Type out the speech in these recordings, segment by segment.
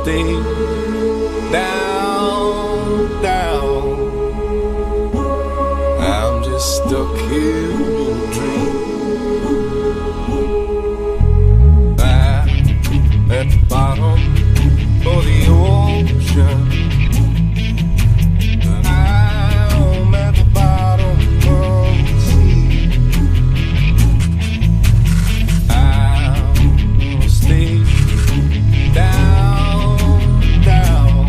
stay down, down. I'm just stuck here in a dream. I'm at the bottom of the ocean. I'm at the bottom of the sea. I'm gonna stay down, down.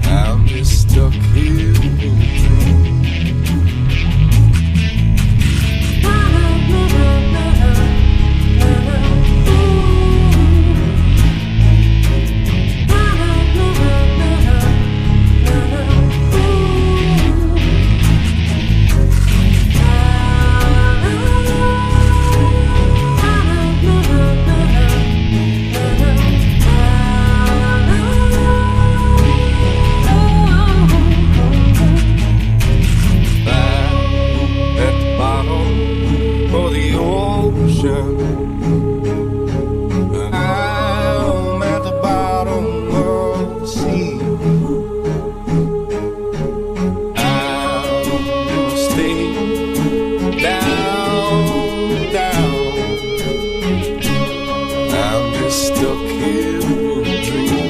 I'm just stuck here in a dream. I'm at the bottom of the sea. I'm gonna stay down, down. I'm just stuck here in a dream.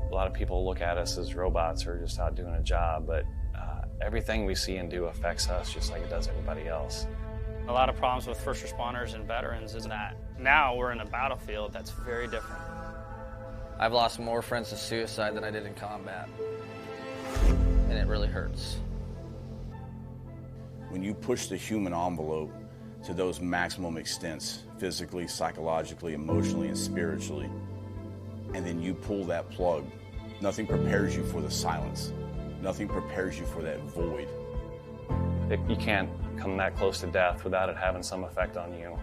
A lot of people look at us as robots or just out doing a job, but everything we see and do affects us just like it does everybody else. A lot of problems with first responders and veterans is that now we're in a battlefield that's very different. I've lost more friends to suicide than I did in combat, and it really hurts. When you push the human envelope to those maximum extents, physically, psychologically, emotionally, and spiritually, and then you pull that plug, nothing prepares you for the silence. Nothing prepares you for that void. You can't come that close to death without it having some effect on you.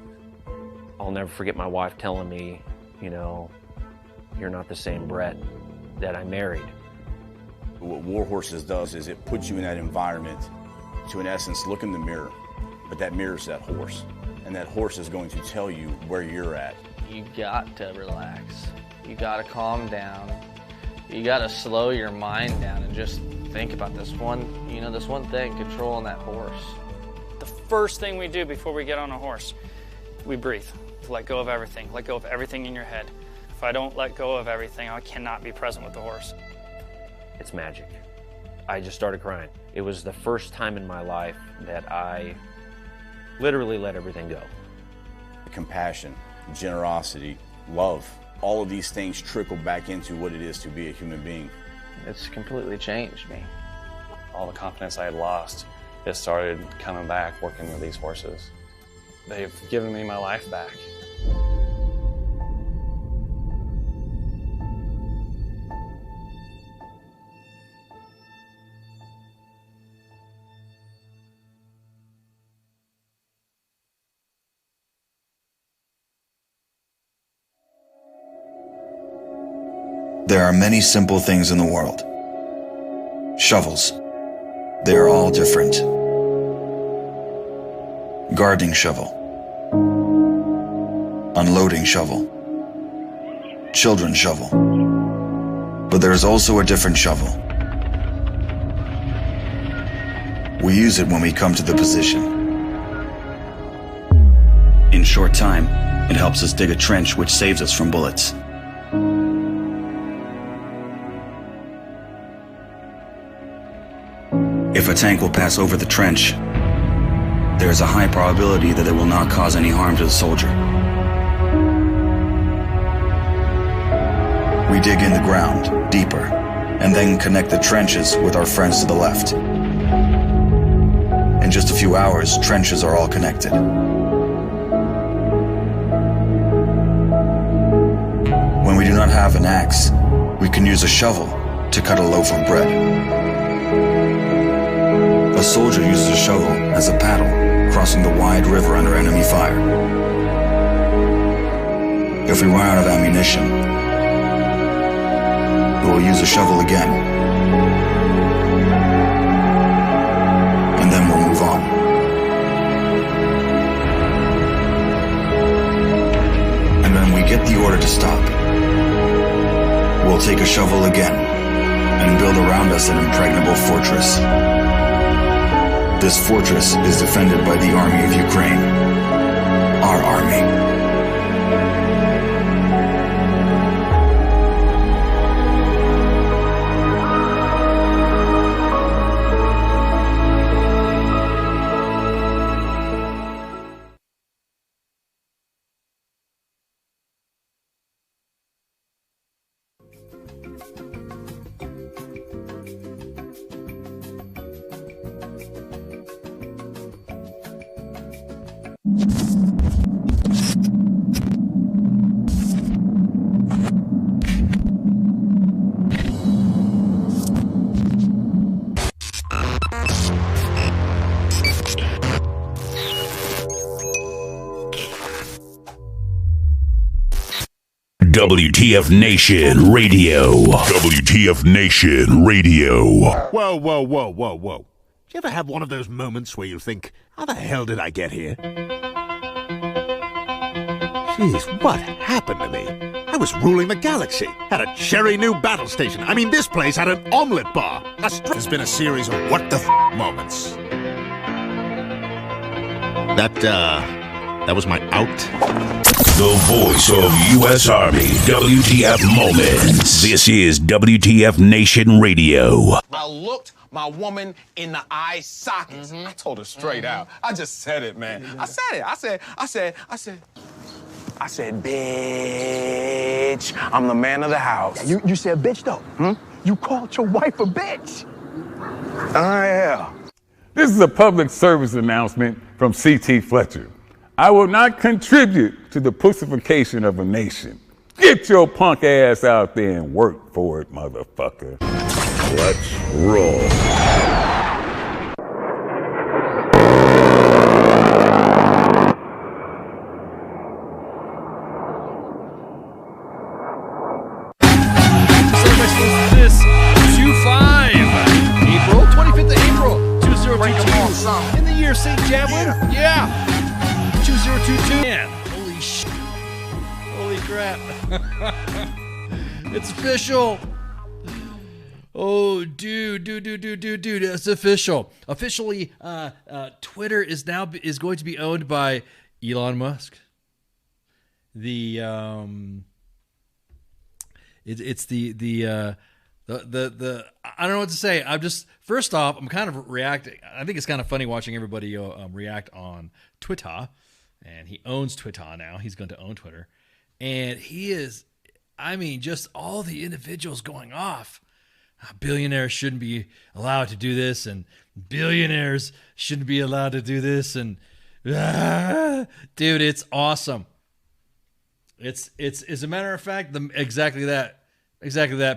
I'll never forget my wife telling me, you know, you're not the same Brett that I married. What War Horses does is it puts you in that environment to, in essence, look in the mirror. But that mirror's that horse. And that horse is going to tell you where you're at. You got to relax. You got to calm down. You got to slow your mind down and just think about this one thing, controlling that horse. The first thing we do before we get on a horse, we breathe. Let go of everything. Let go of everything in your head. If I don't let go of everything, I cannot be present with the horse. It's magic. I just started crying. It was the first time in my life that I literally let everything go. Compassion, generosity, love, all of these things trickle back into what it is to be a human being. It's completely changed me. All the confidence I had lost, it started coming back working with these horses. they've given me my life back. There are many simple things in the world. Shovels. They are all different. Gardening shovel. Unloading shovel. Children's shovel. But there is also a different shovel. We use it when we come to the position. In short time, it helps us dig a trench which saves us from bullets. If a tank will pass over the trench, there is a high probability that it will not cause any harm to the soldier. We dig in the ground, deeper, and then connect the trenches with our friends to the left. In just a few hours, trenches are all connected. When we do not have an axe, we can use a shovel to cut a loaf of bread. A soldier uses a shovel as a paddle, crossing the wide river under enemy fire. If we run out of ammunition, we will use a shovel again. And then we'll move on. And when we get the order to stop, we'll take a shovel again and build around us an impregnable fortress. This fortress is defended by the Army of Ukraine, our army. WTF Nation Radio. WTF Nation Radio. Whoa, whoa, whoa, whoa, whoa. Do you ever have one of those moments where you think, how the hell did I get here? Jeez, what happened to me? I was ruling the galaxy, had a cherry new battle station. I mean, this place had an omelet bar. There's been a series of what the moments. That was my out. The voice of U.S. Army. WTF Moments. This is WTF Nation Radio. I looked my woman in the eye sockets. I told her straight out. I just said it, man. I said it. I said, bitch, I'm the man of the house. Yeah, you said bitch, though. You called your wife a bitch. Yeah. This is a public service announcement from C.T. Fletcher. I will not contribute to the pussification of a nation. Get your punk ass out there and work for it, motherfucker. Let's roll. This 2-5. April 25th of April 2022. In the year St. Javelin? Yeah. 2022. Man, holy shit. Holy crap. It's official. Oh, dude, it's official. Officially, Twitter is going to be owned by Elon Musk. It's the I don't know what to say. First off, I'm kind of reacting. I think it's kind of funny watching everybody react on Twitter. And he owns Twitter now. He's going to own Twitter. And he is, just all the individuals going off. Billionaires shouldn't be allowed to do this, and billionaires shouldn't be allowed to do this, and Dude, it's awesome. It's as a matter of fact, exactly that,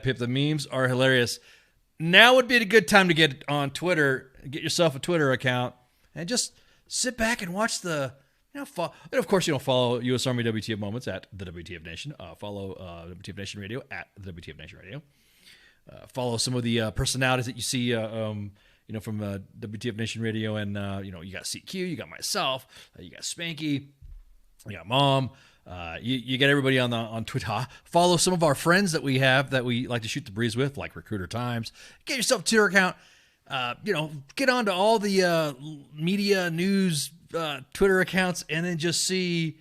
Pip. The memes are hilarious. Now would be a good time to get on Twitter, get yourself a Twitter account, and just sit back and watch the, and of course, follow U.S. Army WTF Moments at the WTF Nation. Follow WTF Nation Radio at the WTF Nation Radio. Follow some of the personalities that you see, from WTF Nation Radio, and you got CQ, you got myself, you got Spanky, you got Mom. You get everybody on Twitter. Follow some of our friends that we have that we like to shoot the breeze with, like Recruiter Times. Get yourself a Twitter account. Get onto all the media news Twitter accounts, and then just sit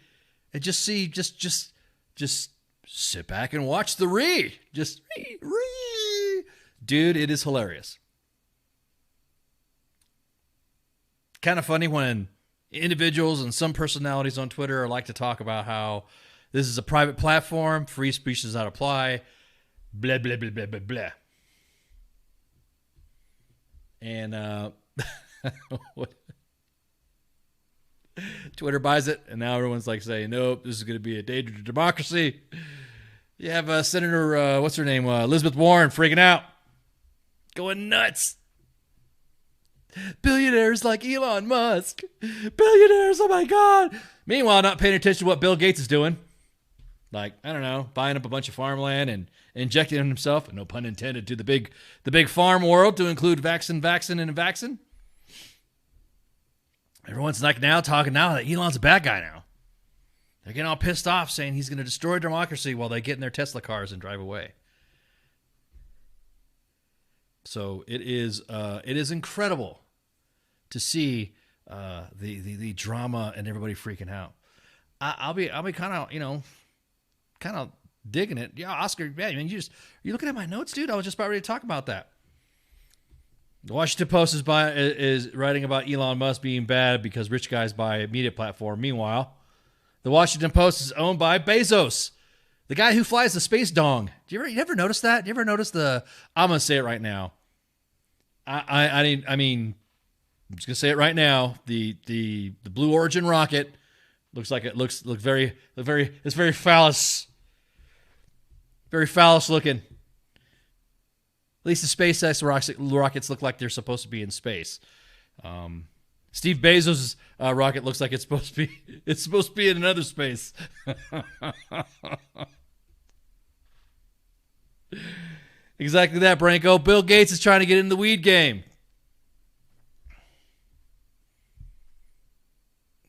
back and watch the re. Just re. Dude, it is hilarious. Kind of funny when individuals and some personalities on Twitter like to talk about how this is a private platform, free speech does not apply, blah, blah, blah, blah, blah, blah. And Twitter buys it, and now everyone's like saying, nope, this is going to be a danger to democracy. You have Senator, what's her name, Elizabeth Warren freaking out, going nuts. Billionaires like Elon Musk. Billionaires, oh my God. Meanwhile, not paying attention to what Bill Gates is doing. Like, I don't know, buying up a bunch of farmland and injecting in himself, no pun intended, to the big farm world, to include vaccine. Everyone's like talking now that Elon's a bad guy now. They're getting all pissed off, saying he's going to destroy democracy while they get in their Tesla cars and drive away. So it is incredible to see the drama and everybody freaking out. I'll be kind of digging it. Yeah, Oscar. Yeah, I mean, you looking at my notes, dude. I was just about ready to talk about that. The Washington Post is writing about Elon Musk being bad because rich guys buy a media platform. Meanwhile, the Washington Post is owned by Bezos, the guy who flies the space dong. You ever notice that? You ever notice I'm gonna say it right now. I mean, I'm just gonna say it right now. The Blue Origin rocket looks very phallus. Very phallus looking. At least the SpaceX rockets look like they're supposed to be in space. Steve Bezos' rocket looks like it's supposed to be in another space. Exactly that, Branko. Bill Gates is trying to get in the weed game.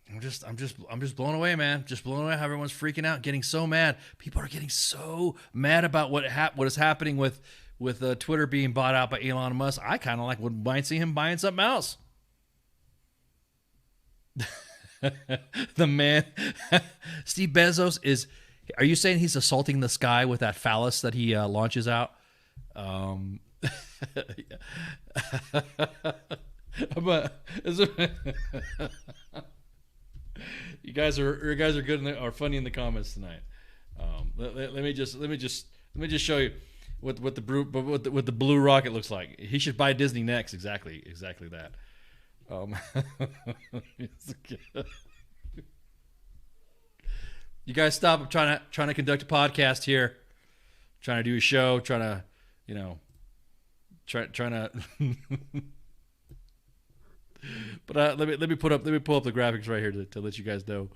I'm just blown away, man. Just blown away how everyone's freaking out, getting so mad. People are getting so mad about what is happening with Twitter being bought out by Elon Musk. I kind of might see him buying something else. The man, Steve Bezos is. Are you saying he's assaulting the sky with that phallus that he launches out? You guys are good are funny in the comments tonight. Let me just show you what the blue rocket looks like. He should buy Disney next. Exactly that. You guys stop. I'm trying to conduct a podcast here. Trying to do a show. Trying to. But let me pull up the graphics right here to let you guys know.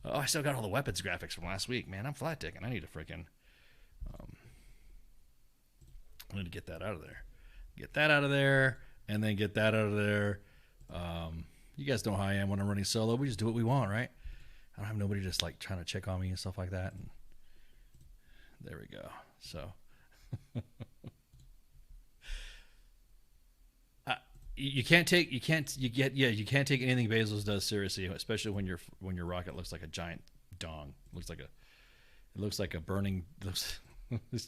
I still got all the weapons graphics from last week, man. I'm flat ticking. I need to freaking. I need to get that out of there. Get that out of there, and then get that out of there. You guys know how I am when I'm running solo. We just do what we want, right? I don't have nobody just trying to check on me and stuff like that. And there we go. So you can't take anything Bezos does seriously, especially when your rocket looks like a giant dong. It looks like a burning. It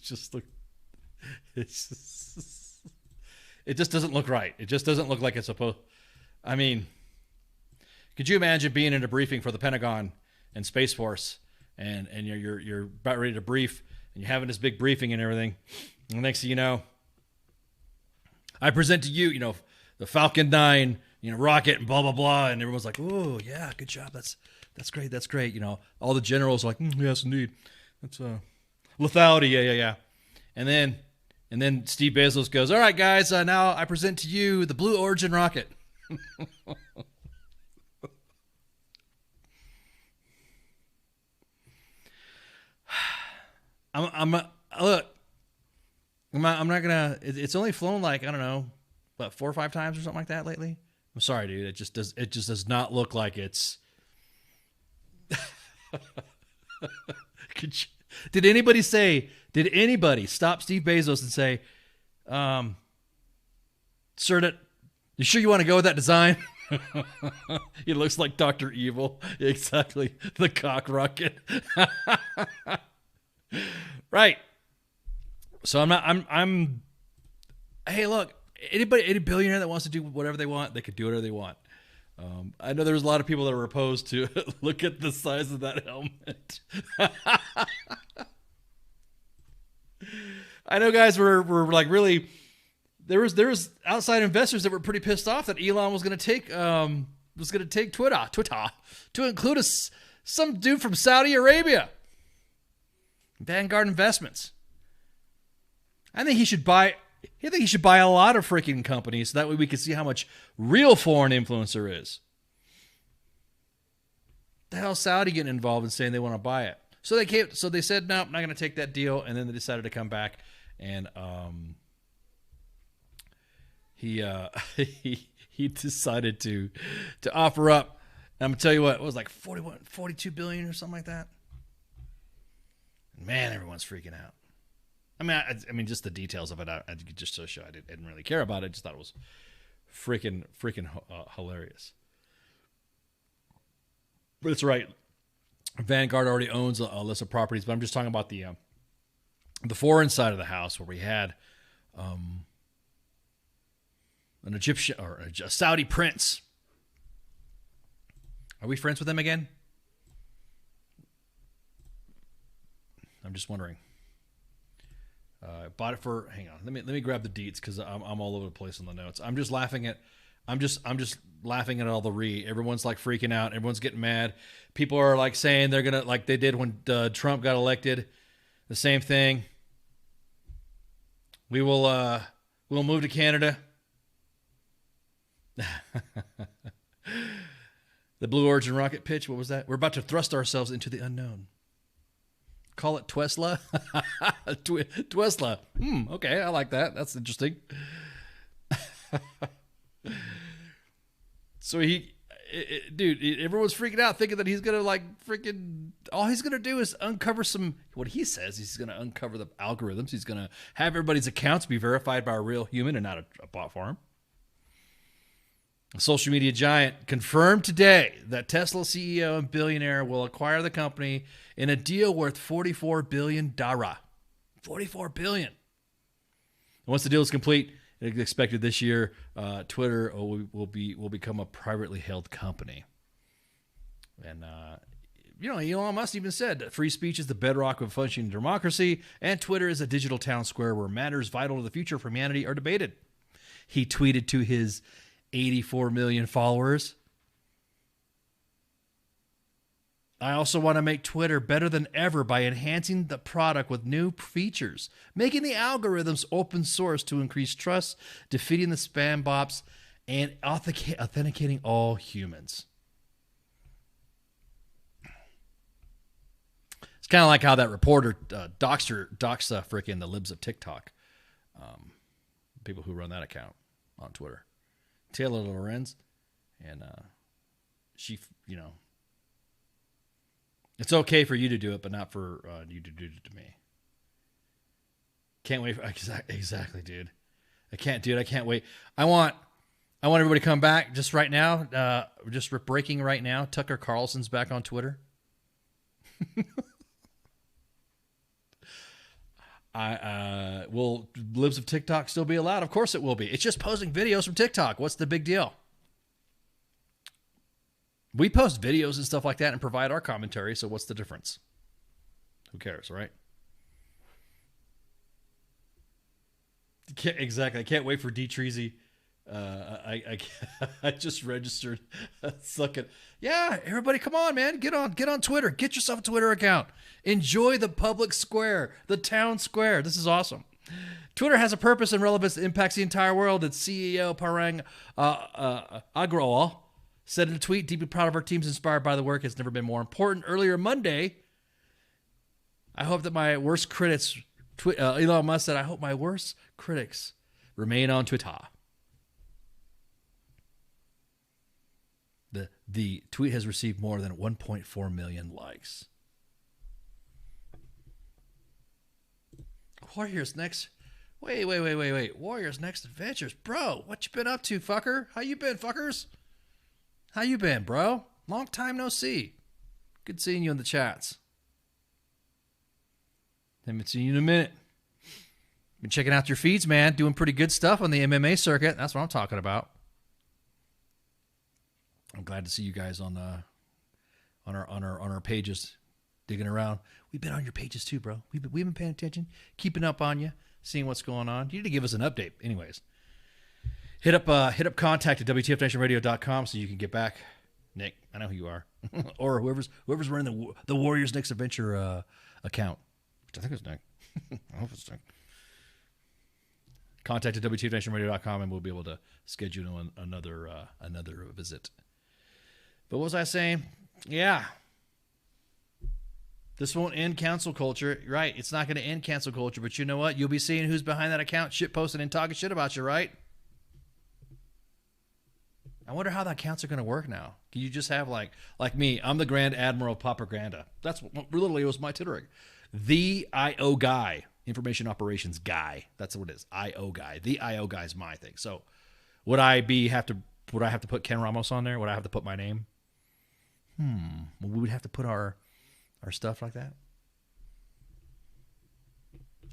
just doesn't look right. It just doesn't look like it's supposed. I mean, could you imagine being in a briefing for the Pentagon and Space Force, and you're about ready to brief, and you're having this big briefing and everything, and the next thing you know, I present to you, the Falcon 9 rocket and blah blah blah, and everyone's like, oh yeah, good job, that's great. All the generals are like, yes indeed, that's lethality, yeah. And then Steve Bezos goes, all right guys, now I present to you the Blue Origin rocket. I'm not gonna. It's only flown like, I don't know, what, 4 or 5 times or something like that lately. I'm sorry, dude. It just does not look like it's. Did anybody stop Steve Bezos and say, sir, you sure you want to go with that design? He looks like Dr. Evil. Exactly. The cock rocket. Right. So hey, look, any billionaire that wants to do whatever they want, they could do whatever they want. I know there's a lot of people that are opposed to look at the size of that helmet. I know guys were like really, there was outside investors that were pretty pissed off that Elon was going to take Twitter to include some dude from Saudi Arabia. Vanguard Investments. I think he should buy a lot of freaking companies so that way we can see how much real foreign influence there is. The hell Saudi getting involved and saying they want to buy it. So they said, no, I'm not going to take that deal, and then they decided to come back and he decided to offer up. And I'm going to tell you what, it was like 42 billion or something like that. Man, everyone's freaking out. I mean, just the details of it. I just to show I didn't really care about it. I just thought it was freaking hilarious. But it's right. Vanguard already owns a list of properties, but I'm just talking about the foreign side of the house where we had an Egyptian or a Saudi prince. Are we friends with them again? I'm just wondering. Bought it for. Hang on. Let me grab the deets because I'm all over the place on the notes. I'm just laughing at all the everyone's like freaking out. Everyone's getting mad. People are like saying they're gonna, like they did when Trump got elected, the same thing. We'll move to Canada. The Blue Origin rocket pitch. What was that? We're about to thrust ourselves into the unknown. Call it Twesla. Twesla. Okay, I like that. That's interesting. So dude, everyone's freaking out thinking that he's going to all he's going to do is uncover what he says. He's going to uncover the algorithms. He's going to have everybody's accounts be verified by a real human and not a bot farm. A social media giant confirmed today that Tesla CEO and billionaire will acquire the company in a deal worth $44 billion. $44 billion. Once the deal is complete, it's expected this year, Twitter will become a privately held company. And Elon Musk even said that free speech is the bedrock of a functioning democracy, and Twitter is a digital town square where matters vital to the future of humanity are debated. He tweeted to his 84 million followers. I also want to make Twitter better than ever by enhancing the product with new features, making the algorithms open source to increase trust, defeating the spam bots, and authenticating all humans. It's kind of like how that reporter doxed freaking the libs of TikTok. People who run that account on Twitter. Taylor Lorenz, and she, it's okay for you to do it, but not for you to do it to me. Can't wait for exactly, dude. I can't wait. I want everybody to come back just right now. Just breaking right now. Tucker Carlson's back on Twitter. Will libs of TikTok still be allowed? Of course it will be. It's just posting videos from TikTok. What's the big deal? We post videos and stuff like that and provide our commentary, so what's the difference? Who cares, right? Exactly. I can't wait for D. Treasy I just registered. Suck it. Yeah, everybody, come on, man. Get on Twitter. Get yourself a Twitter account. Enjoy the public square, the town square. This is awesome. Twitter has a purpose and relevance that impacts the entire world. Its CEO, Parang Agrawal, said in a tweet, deeply proud of our teams inspired by the work. It's never been more important. Earlier Monday, I hope that my worst critics, Elon Musk said, I hope my worst critics remain on Twitter. The tweet has received more than 1.4 million likes. Warriors next. Wait. Warriors next adventures. Bro, what you been up to, fucker? How you been, fuckers? How you been, bro? Long time no see. Good seeing you in the chats. Haven't seen you in a minute. Been checking out your feeds, man. Doing pretty good stuff on the MMA circuit. That's what I'm talking about. I'm glad to see you guys on our pages, digging around. We've been on your pages too, bro. We've been paying attention, keeping up on you, seeing what's going on. You need to give us an update, anyways. Hit up contact at WTFNationRadio.com so you can get back. Nick, I know who you are, or whoever's running the Warriors Next Adventure account, which I think is Nick. I hope it's Nick. Contact at WTFNationRadio.com and we'll be able to schedule another visit. But what was I saying? Yeah. This won't end cancel culture. Right. It's not going to end cancel culture. But you know what? You'll be seeing who's behind that account shit posting and talking shit about you, right? I wonder how the accounts are going to work now. Can you just have like me? I'm the Grand Admiral Propaganda. That's literally was my Twitter. The IO guy. Information operations guy. That's what it is. IO guy. The IO guy is my thing. So would I have to put Ken Ramos on there? Would I have to put my name? We would have to put our stuff like that.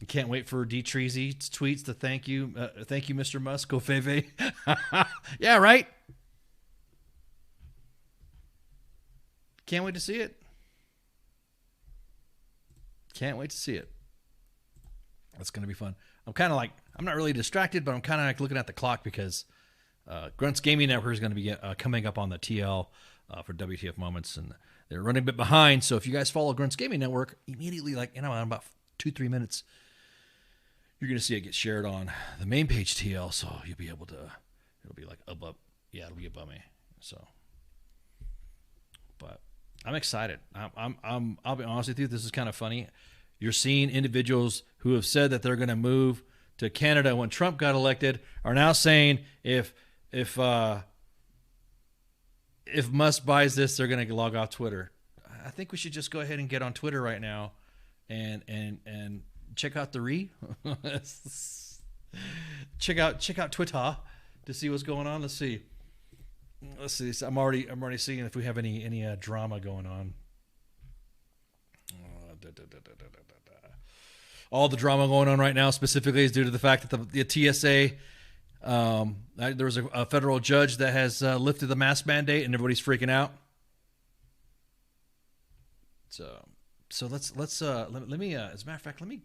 I can't wait for D Treasy tweets to thank you, Mr. Musk. Go Feve. Yeah, right. Can't wait to see it. Can't wait to see it. That's going to be fun. I'm not really distracted, but I'm kind of like looking at the clock because Grunts Gaming Network is going to be coming up on the TL for WTF Moments, and they're running a bit behind. So if you guys follow Grunts Gaming Network, immediately, in about 2-3 minutes, you're going to see it get shared on the main page TL. So you'll be able to. It'll be like above. Yeah, it'll be above me. So, but I'm excited. I'll be honest with you. This is kind of funny. You're seeing individuals who have said that they're going to move to Canada when Trump got elected are now saying if Musk buys this, they're going to log off Twitter. I think we should just go ahead and get on Twitter right now and check out the check out Twitter to see what's going on. Let's see. I'm already seeing if we have any drama going on. All the drama going on right now specifically is due to the fact that the TSA, there was a federal judge that has lifted the mask mandate and everybody's freaking out. So let's let me as a matter of fact let me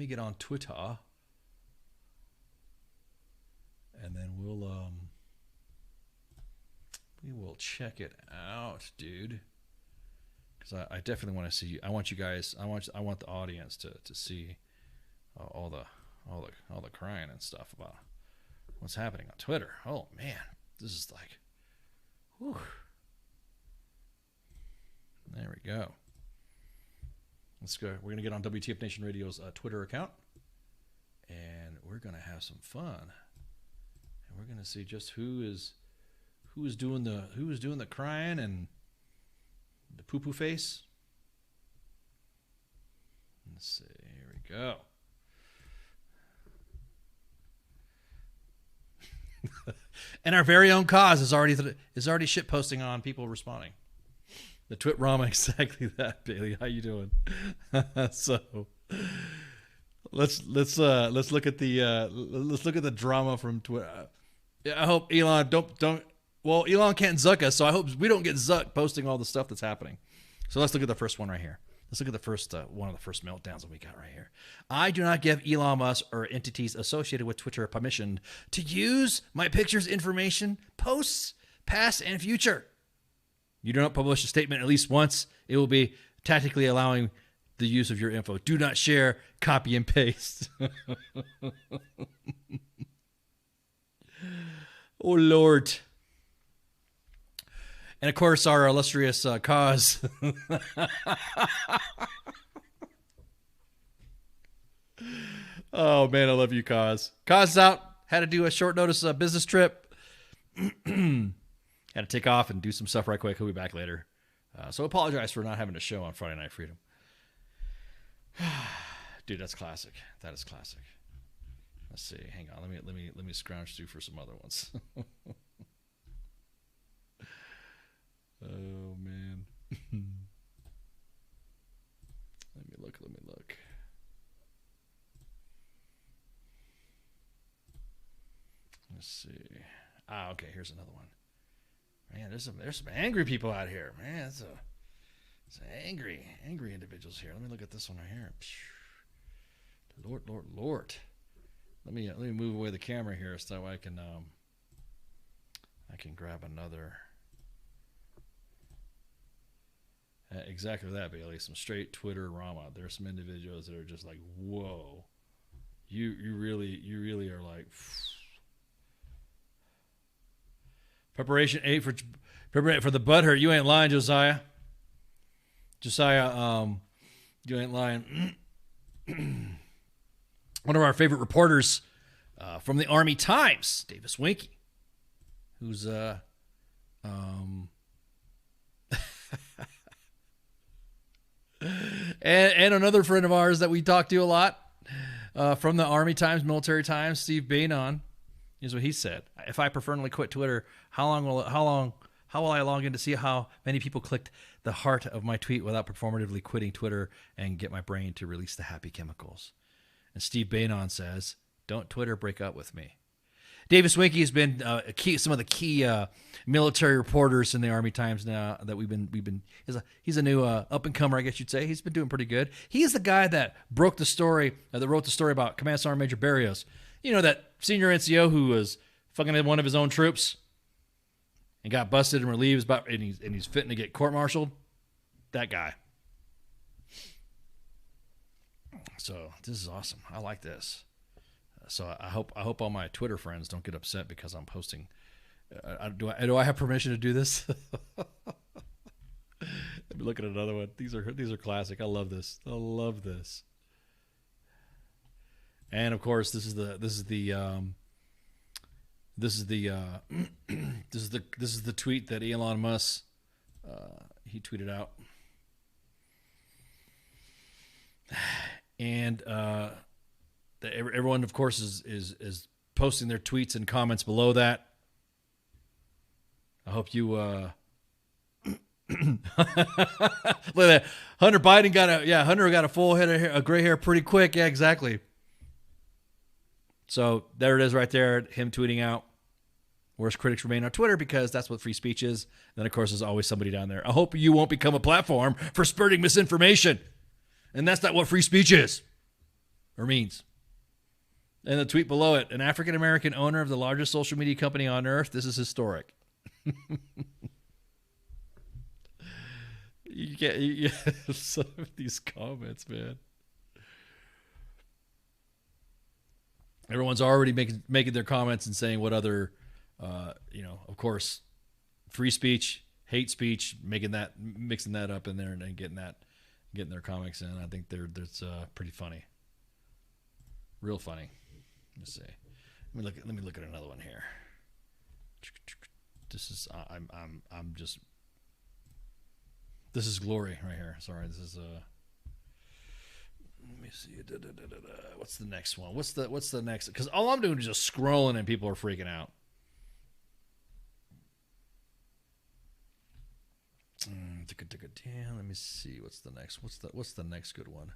get on Twitter and then we will check it out, dude. Because I definitely want to see. I want you guys. I want the audience to see all the crying and stuff about what's happening on Twitter. Oh man, this is like, whew. There we go. Let's go. We're gonna get on WTF Nation Radio's Twitter account, and we're gonna have some fun. And we're gonna see just who is doing the crying and the poo-poo face. Let's see. Here we go. And our very own cause is already shit posting on people responding. The Twit Rama, exactly that, Bailey. How you doing? So let's look at the drama from Twitter. I hope Elon don't. Well, Elon can't zuck us, so I hope we don't get zucked posting all the stuff that's happening. So let's look at the first one right here. Let's look at the first one of the first meltdowns that we got right here. I do not give Elon Musk or entities associated with Twitter permission to use my pictures, information, posts, past and future. You do not publish a statement at least once, it will be tactically allowing the use of your info. Do not share, copy and paste. Oh, Lord. And, of course, our illustrious cause. Oh, man, I love you, Cause. Cause is out. Had to do a short notice business trip. Had to take off and do some stuff right quick. He'll be back later. So apologize for not having a show on Friday Night Freedom. Dude, that's classic. That is classic. Let's see. Hang on. Let me scrounge through for some other ones. Oh man. Let me look. Let's see. Okay, here's another one. Man, there's some angry people out here. Man, it's angry individuals here. Let me look at this one right here. Lord. Let me move away the camera here so that way I can grab another. Exactly that, Bailey. Some straight Twitter rama. There's some individuals that are just like, whoa, you really are like. Preparation 8 for the butthurt. You ain't lying, Josiah. You ain't lying. One of our favorite reporters from the Army Times, Davis Winky, who's and another friend of ours that we talk to a lot from the Army Times, Military Times, Steve Bannon. Here's what he said: "If I permanently quit Twitter, how will I log in to see how many people clicked the heart of my tweet without performatively quitting Twitter and get my brain to release the happy chemicals?" And Steve Bannon says, "Don't Twitter break up with me." Davis Winky has been some of the key military reporters in the Army Times now that we've been. He's a new up and comer, I guess you'd say. He's been doing pretty good. He's the guy that wrote the story about Command Sergeant Major Barrios. You know, that senior NCO who was fucking one of his own troops and got busted and relieved, and he's fitting to get court-martialed. That guy. So this is awesome. I like this. So I hope all my Twitter friends don't get upset because I'm posting. Do I have permission to do this? Let me look at another one. These are classic. I love this. And of course, this is the tweet that Elon Musk he tweeted out, and everyone, of course, is posting their tweets and comments below that. I hope you look at that. Hunter Biden Hunter got a full head of hair, a gray hair pretty quick. Yeah, exactly. So there it is right there, him tweeting out, "Worst critics remain on Twitter," because that's what free speech is. And then, of course, there's always somebody down there. "I hope you won't become a platform for spreading misinformation." And that's not what free speech is or means. And the tweet below it: "An African-American owner of the largest social media company on earth. This is historic." You get some of these comments, man. Everyone's already making their comments and saying what other, of course, free speech, hate speech, mixing that up in there and then getting their comics in. I think that's pretty funny, real funny. Let's see. Let me look at another one here. This is this is glory right here. Sorry, this is let me see. What's the next one? What's the next? Because all I'm doing is just scrolling and people are freaking out. Let me see. What's the next? What's the next good one?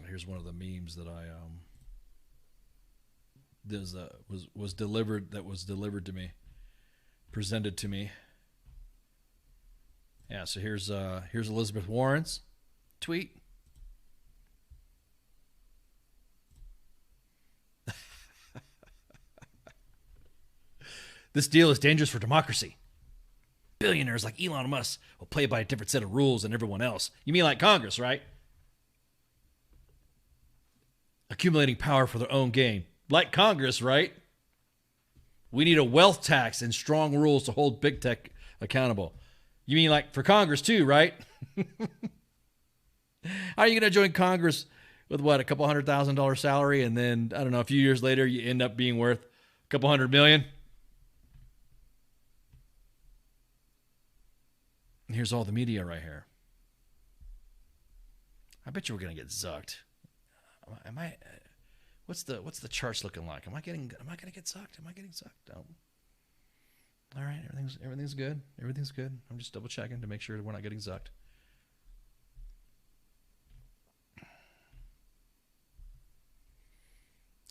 Here's one of the memes that I was delivered to me. presented to me. Yeah, so here's Elizabeth Warren's tweet. This deal is dangerous for democracy. Billionaires like Elon Musk will play by a different set of rules than everyone else. You mean like Congress, right? Accumulating power for their own gain. Like Congress, right? We need a wealth tax and strong rules to hold big tech accountable. You mean like for Congress too, right? How are you going to join Congress with what, a couple $100,000 salary, and then, I don't know, a few years later you end up being worth a couple $100 million? Here's all the media right here. I bet you we're going to get zucked. Am I? What's the charts looking like? Am I going to get sucked? Am I getting sucked? No. All right, everything's good. Everything's good. I'm just double checking to make sure we're not getting zucked.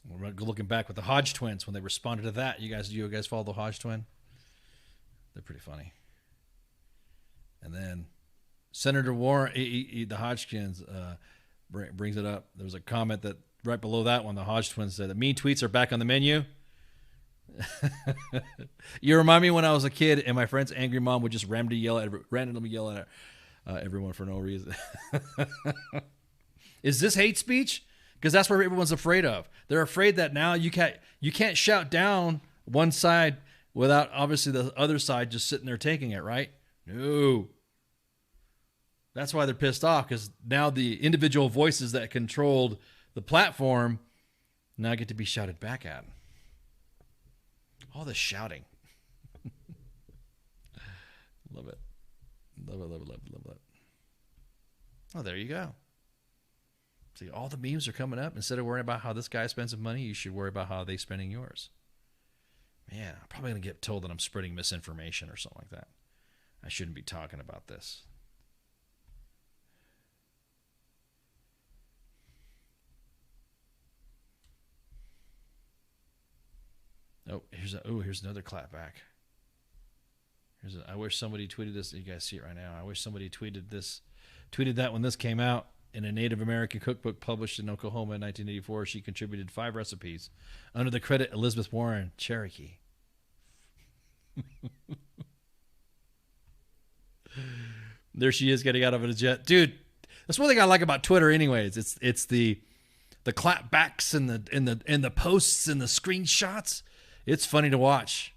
We're looking back with the Hodge twins when they responded to that. You guys follow the Hodge twin? They're pretty funny. And then Senator Warren, the Hodgkins, brings it up. There was a comment that right below that one, the Hodge twins said, "The mean tweets are back on the menu." You remind me when I was a kid and my friend's angry mom would just randomly yell at everyone for no reason. Is this hate speech? Because that's what everyone's afraid of. They're afraid that now you can't shout down one side without obviously the other side just sitting there taking it, right? No. That's why they're pissed off, because now the individual voices that controlled the platform now get to be shouted back at. All this shouting. Love it. Love it, love it, love it, love it. Oh, there you go. See, all the memes are coming up. Instead of worrying about how this guy spends his money, you should worry about how they're spending yours. Man, I'm probably going to get told that I'm spreading misinformation or something like that. I shouldn't be talking about this. Here's another clapback. I wish somebody tweeted this. You guys see it right now. I wish somebody tweeted that when this came out. In a Native American cookbook published in Oklahoma in 1984, she contributed 5 recipes under the credit Elizabeth Warren Cherokee. There she is getting out of a jet. Dude, that's one thing I like about Twitter anyways. It's the clapbacks and the posts and the screenshots. It's funny to watch.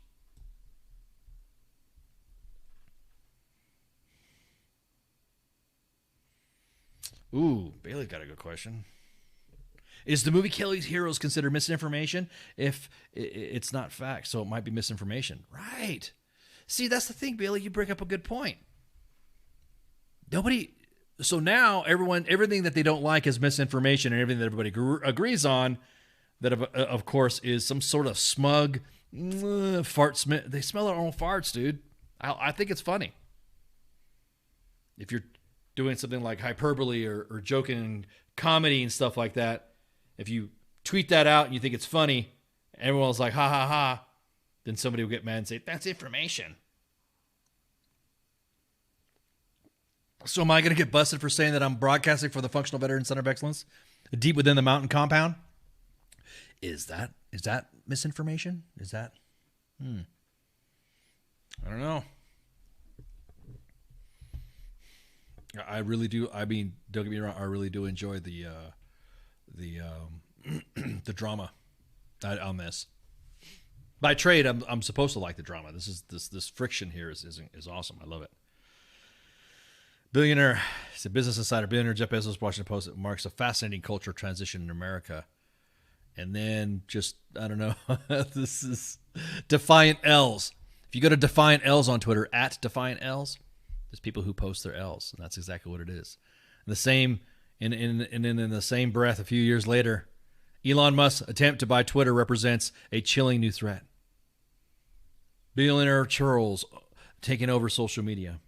Ooh, Bailey got a good question. Is the movie Kelly's Heroes considered misinformation if it's not fact? So it might be misinformation. Right. See, that's the thing, Bailey. You bring up a good point. So now everything that they don't like is misinformation, and everything that everybody agrees on, that of course is some sort of smug fart. They smell their own farts, dude. I think it's funny. If you're doing something like hyperbole or joking comedy and stuff like that, if you tweet that out and you think it's funny, everyone's like, ha, ha, ha, then somebody will get mad and say, that's information. So am I going to get busted for saying that I'm broadcasting for the Functional Veteran Center of Excellence, deep within the mountain compound? Is that misinformation? Is that? I don't know. I really do. I mean, don't get me wrong. I really do enjoy the drama on this. By trade, I'm supposed to like the drama. This friction here is awesome. I love it. Billionaire, it's a Business Insider. Billionaire Jeff Bezos, Washington Post. It marks a fascinating cultural transition in America. And then just, I don't know. This is Defiant L's. If you go to Defiant L's on Twitter, at Defiant L's, there's people who post their L's, and that's exactly what it is. And the same, in the same breath, a few years later, Elon Musk's attempt to buy Twitter represents a chilling new threat. Billionaire Charles taking over social media.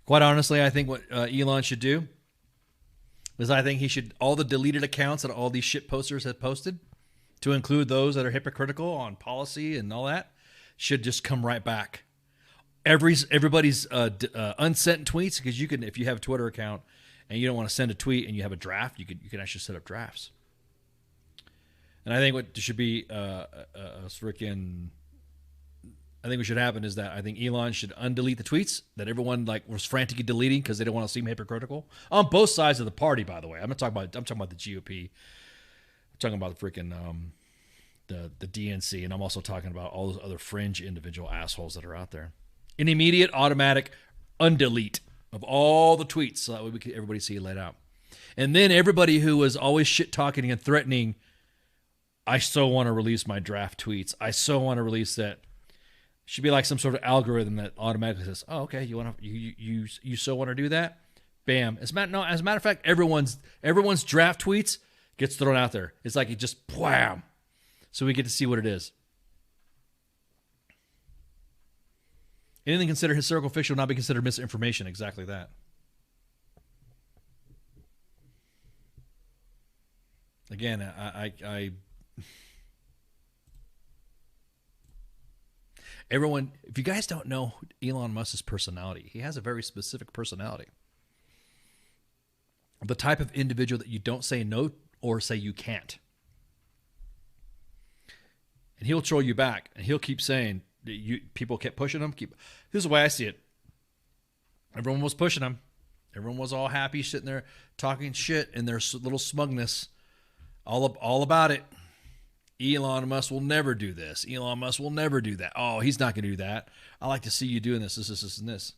Quite honestly, I think what Elon should do is I think he should, all the deleted accounts that all these shit posters have posted, to include those that are hypocritical on policy and all that, should just come right back. Everybody's unsent tweets, because you can, if you have a Twitter account and you don't want to send a tweet and you have a draft, you can actually set up drafts. And I think what should be I think what should happen is that I think Elon should undelete the tweets that everyone like was frantically deleting because they don't want to seem hypocritical on both sides of the party. By the way, I'm talking about the GOP. I'm talking about the freaking the DNC, and I'm also talking about all those other fringe individual assholes that are out there. An immediate, automatic undelete of all the tweets, so that way we can everybody see it laid out. And then everybody who was always shit talking and threatening, I so want to release my draft tweets. I so want to release that. Should be like some sort of algorithm that automatically says, "Oh, okay, you so want to do that?" Bam. As a matter of fact, everyone's draft tweets gets thrown out there. It's like it just wham. So we get to see what it is. Anything considered historical fiction will not be considered misinformation. Exactly that. Again, everyone, if you guys don't know Elon Musk's personality, he has a very specific personality. The type of individual that you don't say no or say you can't. And he'll troll you back, and he'll keep saying, people kept pushing him. This is the way I see it. Everyone was pushing him. Everyone was all happy, sitting there talking shit in their little smugness, all about it. Elon Musk will never do this. Elon Musk will never do that. Oh, he's not going to do that. I like to see you doing this, and this.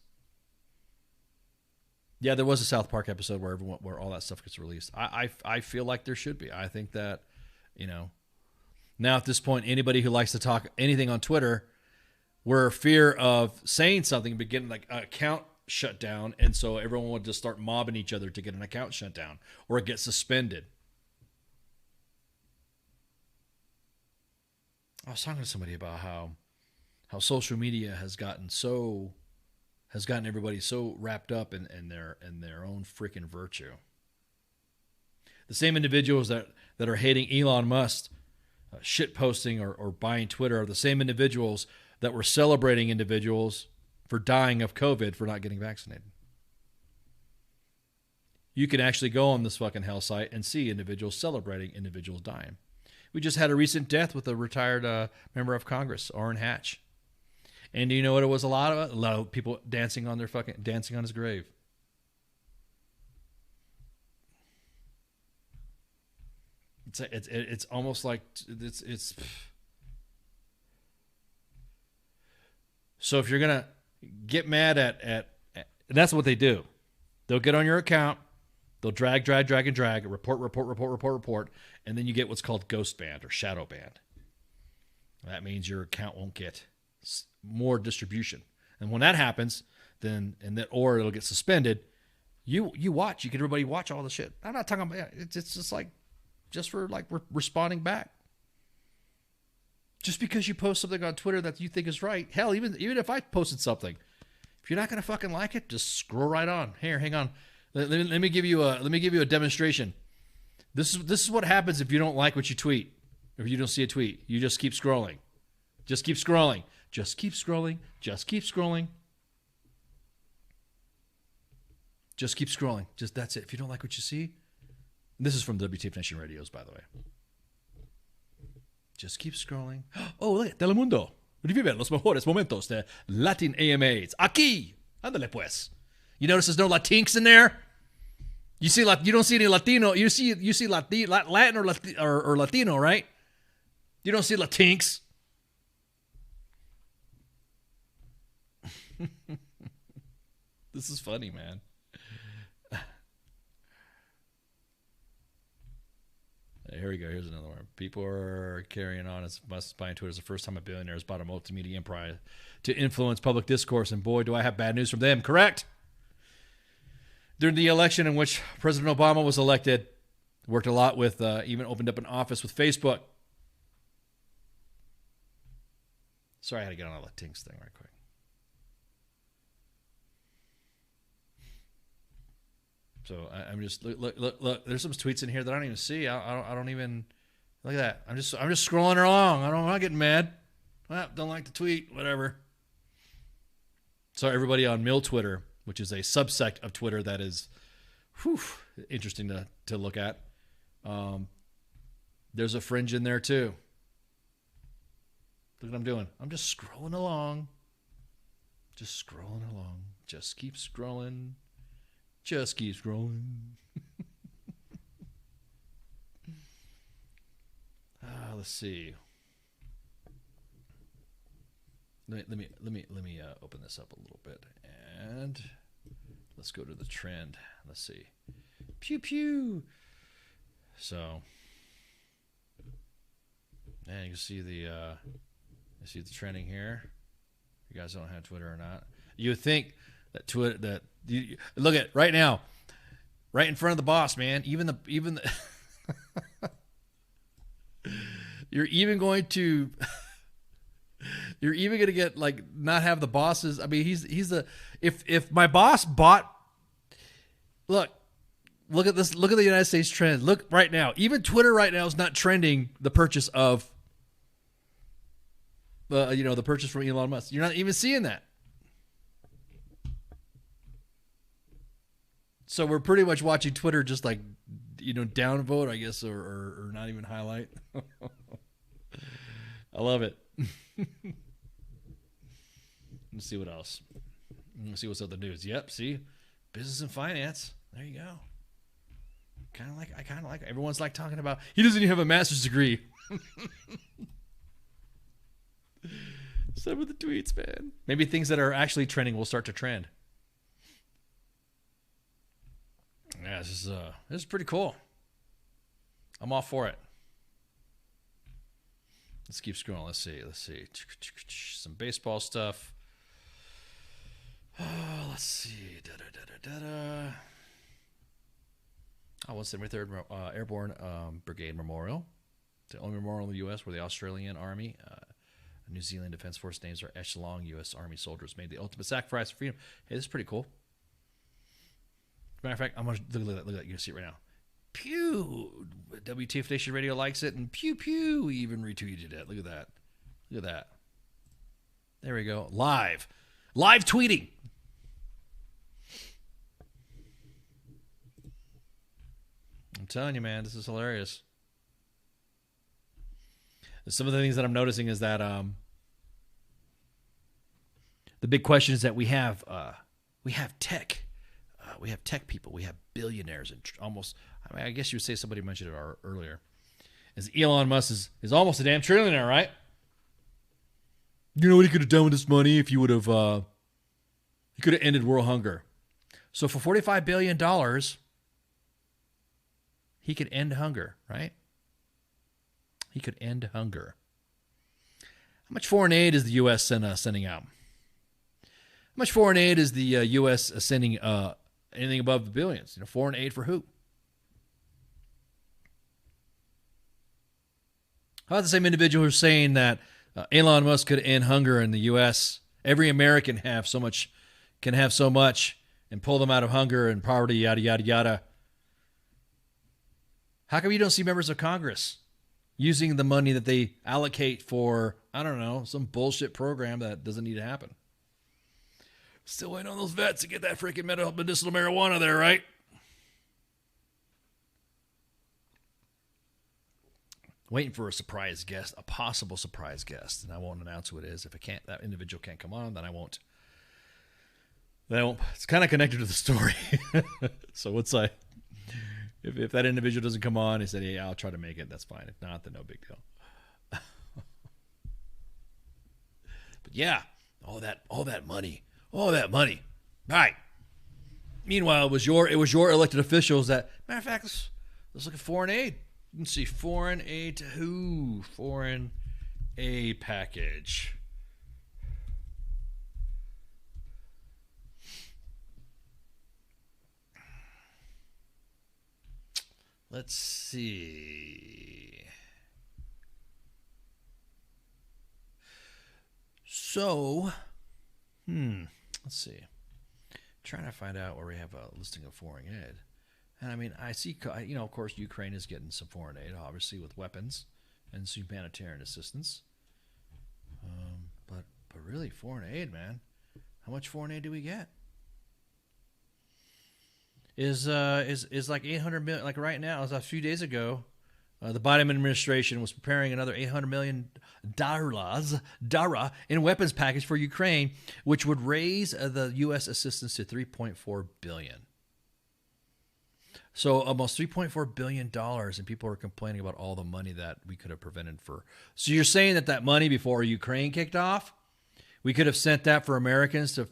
Yeah, there was a South Park episode where all that stuff gets released. I feel like there should be. I think that, now at this point, anybody who likes to talk anything on Twitter, we're fear of saying something, but getting like an account shut down, and so everyone would just start mobbing each other to get an account shut down or it gets suspended. I was talking to somebody about how social media has gotten everybody so wrapped up in their own freaking virtue. The same individuals that are hating Elon Musk, shit posting or buying Twitter, are the same individuals that were celebrating individuals for dying of COVID for not getting vaccinated. You can actually go on this fucking hell site and see individuals celebrating individuals dying. We just had a recent death with a retired member of Congress, Orrin Hatch. And do you know what it was? A lot of people dancing on his grave. It's almost like it's. So if you're gonna get mad at and that's what they do, they'll get on your account, they'll drag, report, and then you get what's called ghost banned or shadow banned. That means your account won't get more distribution, and when that happens, or it'll get suspended. You watch. You can everybody watch all the shit. I'm not talking about it's just for responding back. Just because you post something on Twitter that you think is right, hell, even if I posted something, if you're not gonna fucking like it, just scroll right on. Here, hang on. Let me give you a demonstration. This is what happens if you don't like what you tweet. If you don't see a tweet, you just keep scrolling. Just keep scrolling. Just keep scrolling. Just keep scrolling. Just keep scrolling. Just that's it. If you don't like what you see, and this is from WTF Nation Radios, by the way. Just keep scrolling. Oh, look, Telemundo. Revive los mejores momentos de Latin AMAs. Aquí. Ándale pues. You notice there's no Latinx in there? You don't see any Latino. You see Latin or Latino, right? You don't see Latinx. This is funny, man. Here we go. Here's another one. People are carrying on as Musk buying Twitter. It's the first time a billionaire has bought a multimedia empire to influence public discourse. And boy, do I have bad news from them. Correct. During the election in which President Obama was elected, worked a lot with, even opened up an office with Facebook. Sorry, I had to get on a Latinx thing right quick. So I'm just look. There's some tweets in here that I don't even see. I don't even look at that. I'm just scrolling along. I'm not getting mad. Well, don't like the tweet, whatever. So everybody on Mill Twitter, which is a subsect of Twitter that is interesting to look at. There's a fringe in there too. Look what I'm doing. I'm just scrolling along. Just scrolling along. Just keep scrolling. Just keep scrolling. Let's see. Let me open this up a little bit, and let's go to the trend. Let's see. Pew pew. So, and you can see the trending here. You guys don't have Twitter or not? You would think that Twitter look at right now, right in front of the boss, man. Even the you're even going to get like not have the bosses. I mean, he's a if my boss bought. Look at this. Look at the United States trend. Look right now. Even Twitter right now is not trending the purchase of the purchase from Elon Musk. You're not even seeing that. So we're pretty much watching Twitter just like, downvote, I guess, or not even highlight. I love it. Let's see what else. Let's see what's other news. Yep, see? Business and finance. There you go. I kind of like it. Everyone's like talking about, he doesn't even have a master's degree. Some of the tweets, man. Maybe things that are actually trending will start to trend. Yeah, this is pretty cool. I'm all for it. Let's keep scrolling. Let's see. Some baseball stuff. Let's see. 173rd Airborne Brigade Memorial. The only memorial in the U.S. where the Australian Army, New Zealand Defence Force names their echelon U.S. Army soldiers made the ultimate sacrifice for freedom. Hey, this is pretty cool. Matter of fact, I'm gonna look at that. You can see it right now. Pew! WTF Nation Radio likes it, and pew pew even retweeted it. Look at that. Look at that. There we go. Live tweeting. I'm telling you, man, this is hilarious. Some of the things that I'm noticing is that the big question is that we have tech. We have tech people. We have billionaires and almost. I guess you would say somebody mentioned it earlier. Is Elon Musk is almost a damn trillionaire, right? You know what he could have done with this money if he would have. He could have ended world hunger. So for $45 billion, he could end hunger, right? He could end hunger. How much foreign aid is the U.S. sending out? How much foreign aid is the U.S. sending? Anything above the billions? Foreign aid for who? How about the same individual who's saying that Elon Musk could end hunger in the U.S.? Every American can have so much, and pull them out of hunger and poverty, yada yada yada. How come you don't see members of Congress using the money that they allocate for, I don't know, some bullshit program that doesn't need to happen? Still waiting on those vets to get that freaking medicinal marijuana there, right? Waiting for a surprise guest, a possible surprise guest, and I won't announce who it is. If that individual can't come on, then I won't. It's kind of connected to the story. So it's like, if that individual doesn't come on, he said, "Hey, I'll try to make it." That's fine. If not, then no big deal. But yeah, all that money. All right. Meanwhile, it was your elected officials that. Matter of fact, let's look at foreign aid. Let's see, foreign aid to who? Foreign aid package. Let's see. So, let's see. Trying to find out where we have a listing of foreign aid. And I mean, I see, of course, Ukraine is getting some foreign aid, obviously, with weapons and some humanitarian assistance. But really, foreign aid, man. How much foreign aid do we get? Is like 800 million, like right now, as a few days ago, the Biden administration was preparing another $800 million in weapons package for Ukraine, which would raise the U.S. assistance to $3.4 billion. So almost $3.4 billion, and people are complaining about all the money that we could have prevented for. So you're saying that money before Ukraine kicked off, we could have sent that for Americans to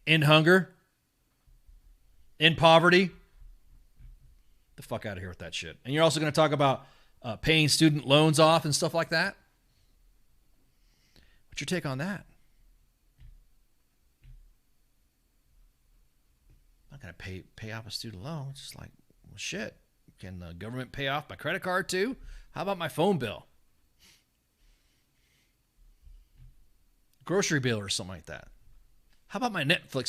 end hunger, end poverty? The fuck out of here with that shit. And you're also going to talk about paying student loans off and stuff like that? What's your take on that? I'm not going to pay off a student loan. It's just like, well, shit. Can the government pay off my credit card too? How about my phone bill? Grocery bill or something like that. How about my Netflix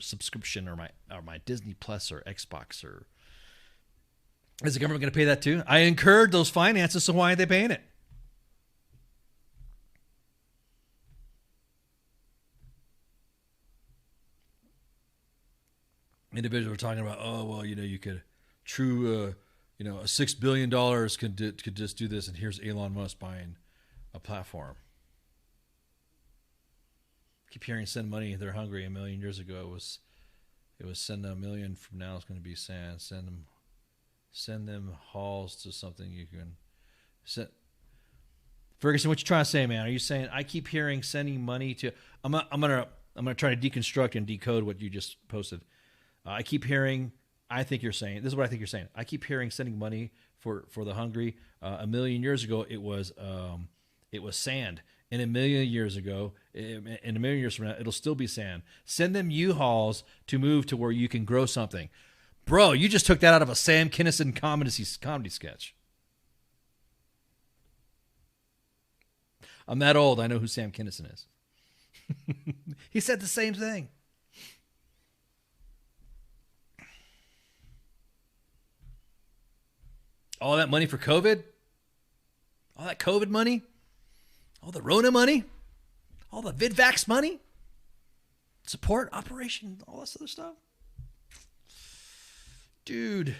subscription or my Disney Plus or Xbox? Or is the government going to pay that too? I incurred those finances, so why are they paying it? Individuals are talking about, oh, well, you could $6 billion could just do this, and here's Elon Musk buying a platform. Keep hearing send money, they're hungry. $1 million years ago it was send $1 million, from now it's going to be send them halls to something you can send. Ferguson, what you trying to say, man? Are you saying I keep hearing sending money to I'm gonna try to deconstruct and decode what you just posted. I keep hearing, I think you're saying, this is what I think you're saying. I keep hearing sending money for the hungry. $1 million years ago it was sand. And $1 million years ago, in $1 million years from now, it'll still be sand. Send them U-Hauls to move to where you can grow something. Bro, you just took that out of a Sam Kinison comedy sketch. I'm that old. I know who Sam Kinison is. He said the same thing. All that money for COVID? All that COVID money? All the Rona money, all the VidVax money, support operation, all this other stuff. Dude.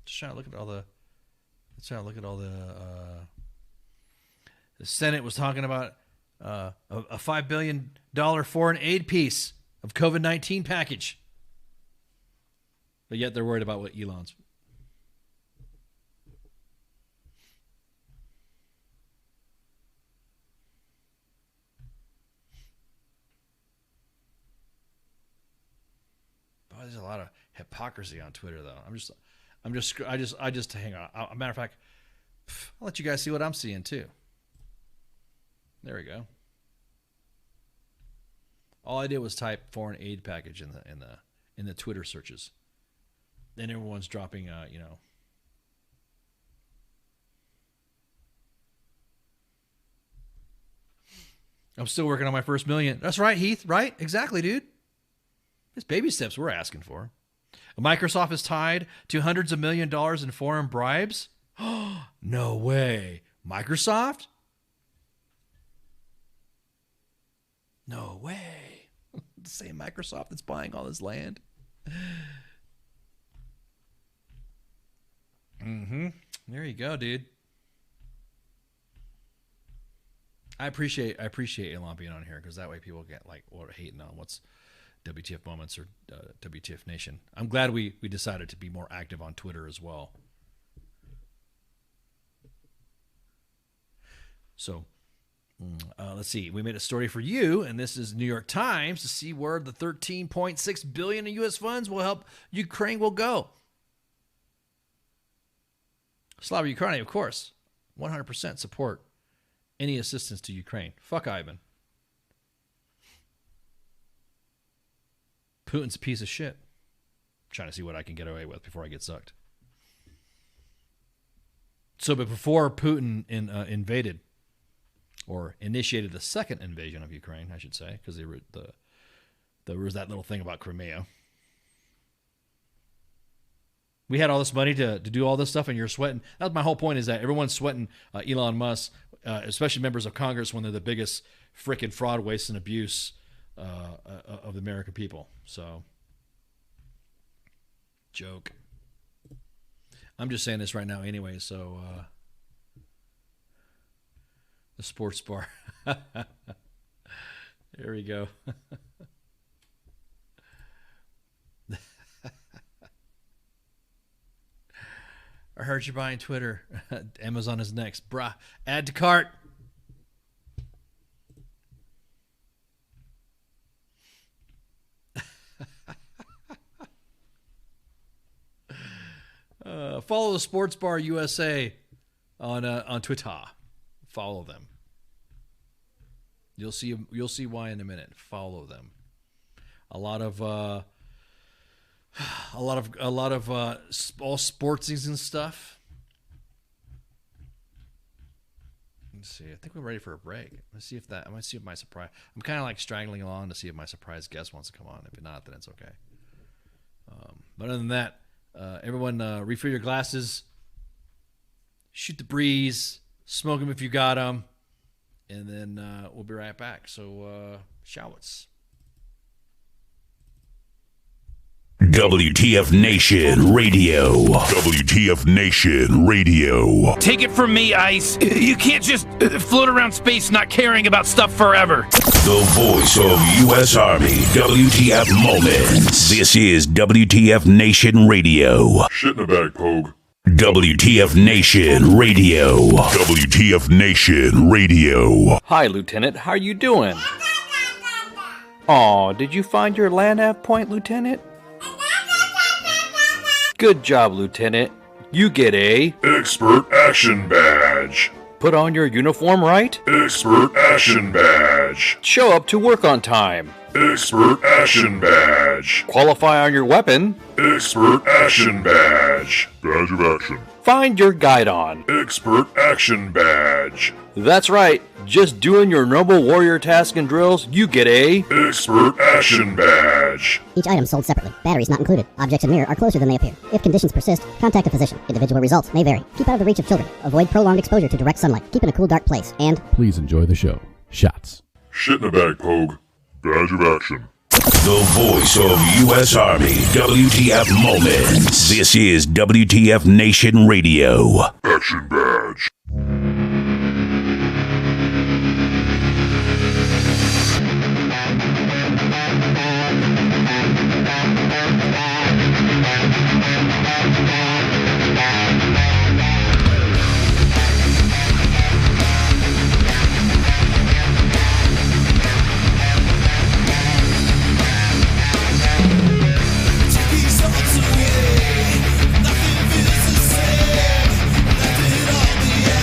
Just trying to look at all the, the Senate was talking about a $5 billion foreign aid piece of COVID-19 package. But yet they're worried about what Elon's. Boy, there's a lot of hypocrisy on Twitter, though. I just hang on. A matter of fact, I'll let you guys see what I'm seeing too. There we go. All I did was type foreign aid package in the Twitter searches. Then everyone's dropping, I'm still working on my first $1 million. That's right, Heath. Right? Exactly, dude. It's baby steps we're asking for. Microsoft is tied to hundreds of $1 million in foreign bribes. No way. Microsoft? No way. The same Microsoft that's buying all this land. There you go, dude. I appreciate Elon being on here because that way people get like or hating on what's WTF Moments or WTF Nation. I'm glad we decided to be more active on Twitter as well. So let's see. We made a story for you, and this is New York Times to see where the $13.6 billion in U.S. funds will help Ukraine will go. Slava Ukraini, of course, 100% support any assistance to Ukraine. Fuck Ivan. Putin's a piece of shit. I'm trying to see what I can get away with before I get sucked. So, but before Putin invaded, or initiated the second invasion of Ukraine, I should say, because there was that little thing about Crimea. We had all this money to do all this stuff, and you're sweating. That's my whole point, is that everyone's sweating Elon Musk, especially members of Congress, when they're the biggest frickin' fraud, waste, and abuse of the American people. So, joke. I'm just saying this right now anyway, so the sports bar. There we go. I heard you're buying Twitter. Amazon is next. Bruh. Add to cart. Follow the Sports Bar USA on Twitter. Follow them. You'll see why in a minute. Follow them. A lot of all sportsies and stuff. Let's see. I think we're ready for a break. Let's see if I might see if my surprise. I'm kind of like straggling along to see if my surprise guest wants to come on. If not, then it's okay. But other than that, everyone refill your glasses, shoot the breeze, smoke them if you got them, and then we'll be right back. So, showers. WTF Nation Radio. WTF Nation Radio. Take it from me, Ice. You can't just float around space not caring about stuff forever. The voice of U.S. Army. WTF Moments. This is WTF Nation Radio. Shit in the bag, Pogue. WTF Nation Radio. WTF Nation Radio. Hi, Lieutenant. How are you doing? Aw, did you find your land nav point, Lieutenant? Good job, Lieutenant. You get a Expert Action Badge. Put on your uniform right? Expert Action Badge. Show up to work on time. Expert Action Badge. Qualify on your weapon. Expert Action Badge. Badge of Action. Find your guidon. Expert Action Badge. That's right. Just doing your normal warrior task and drills, you get a Expert Action Badge. Each item sold separately. Batteries not included. Objects in mirror are closer than they appear. If conditions persist, contact a physician. Individual results may vary. Keep out of the reach of children. Avoid prolonged exposure to direct sunlight. Keep in a cool, dark place. And please enjoy the show. Shots. Shit in the bag, Pogue. Badge of Action. The voice of U.S. Army. WTF Moments. This is WTF Nation Radio. Action Badge. Nothing feels the same. Let it all be.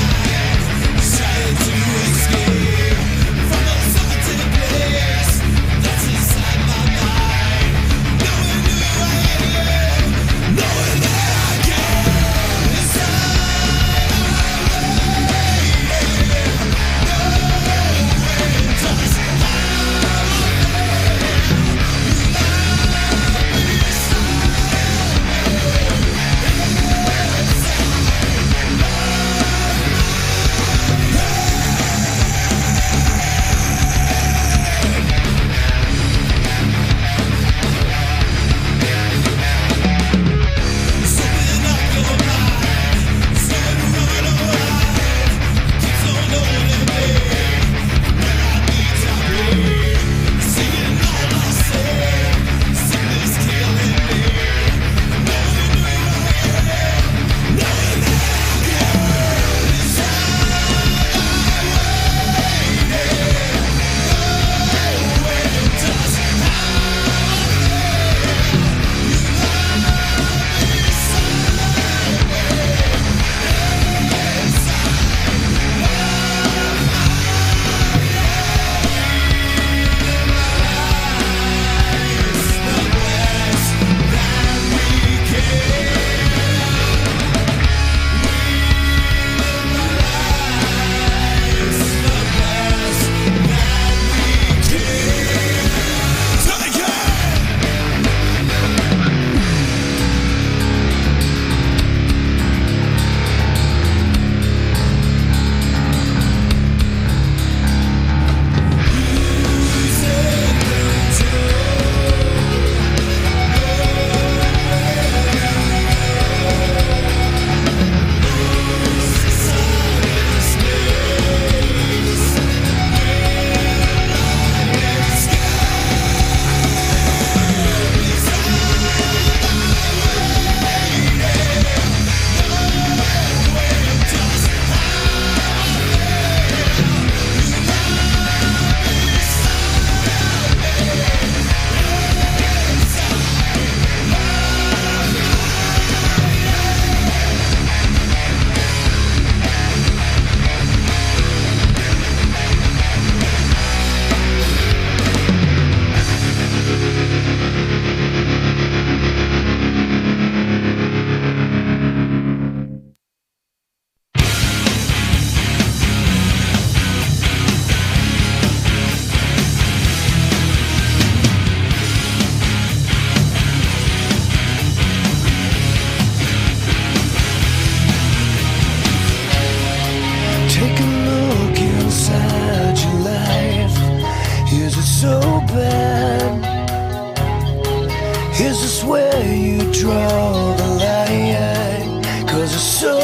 us where you draw the line, 'cause it's so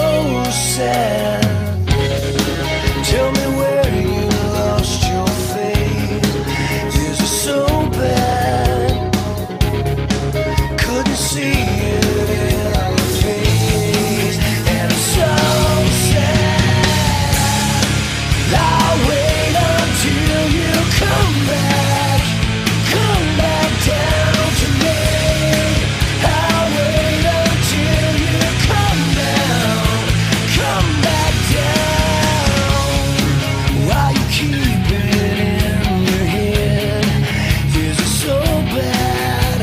sad. Tell me where you lost your faith. Is it so bad? Couldn't see it in your face, and it's so sad. I'll wait until you come back down to me. I'll wait until you come back down. While you keep it in your head, is it so bad?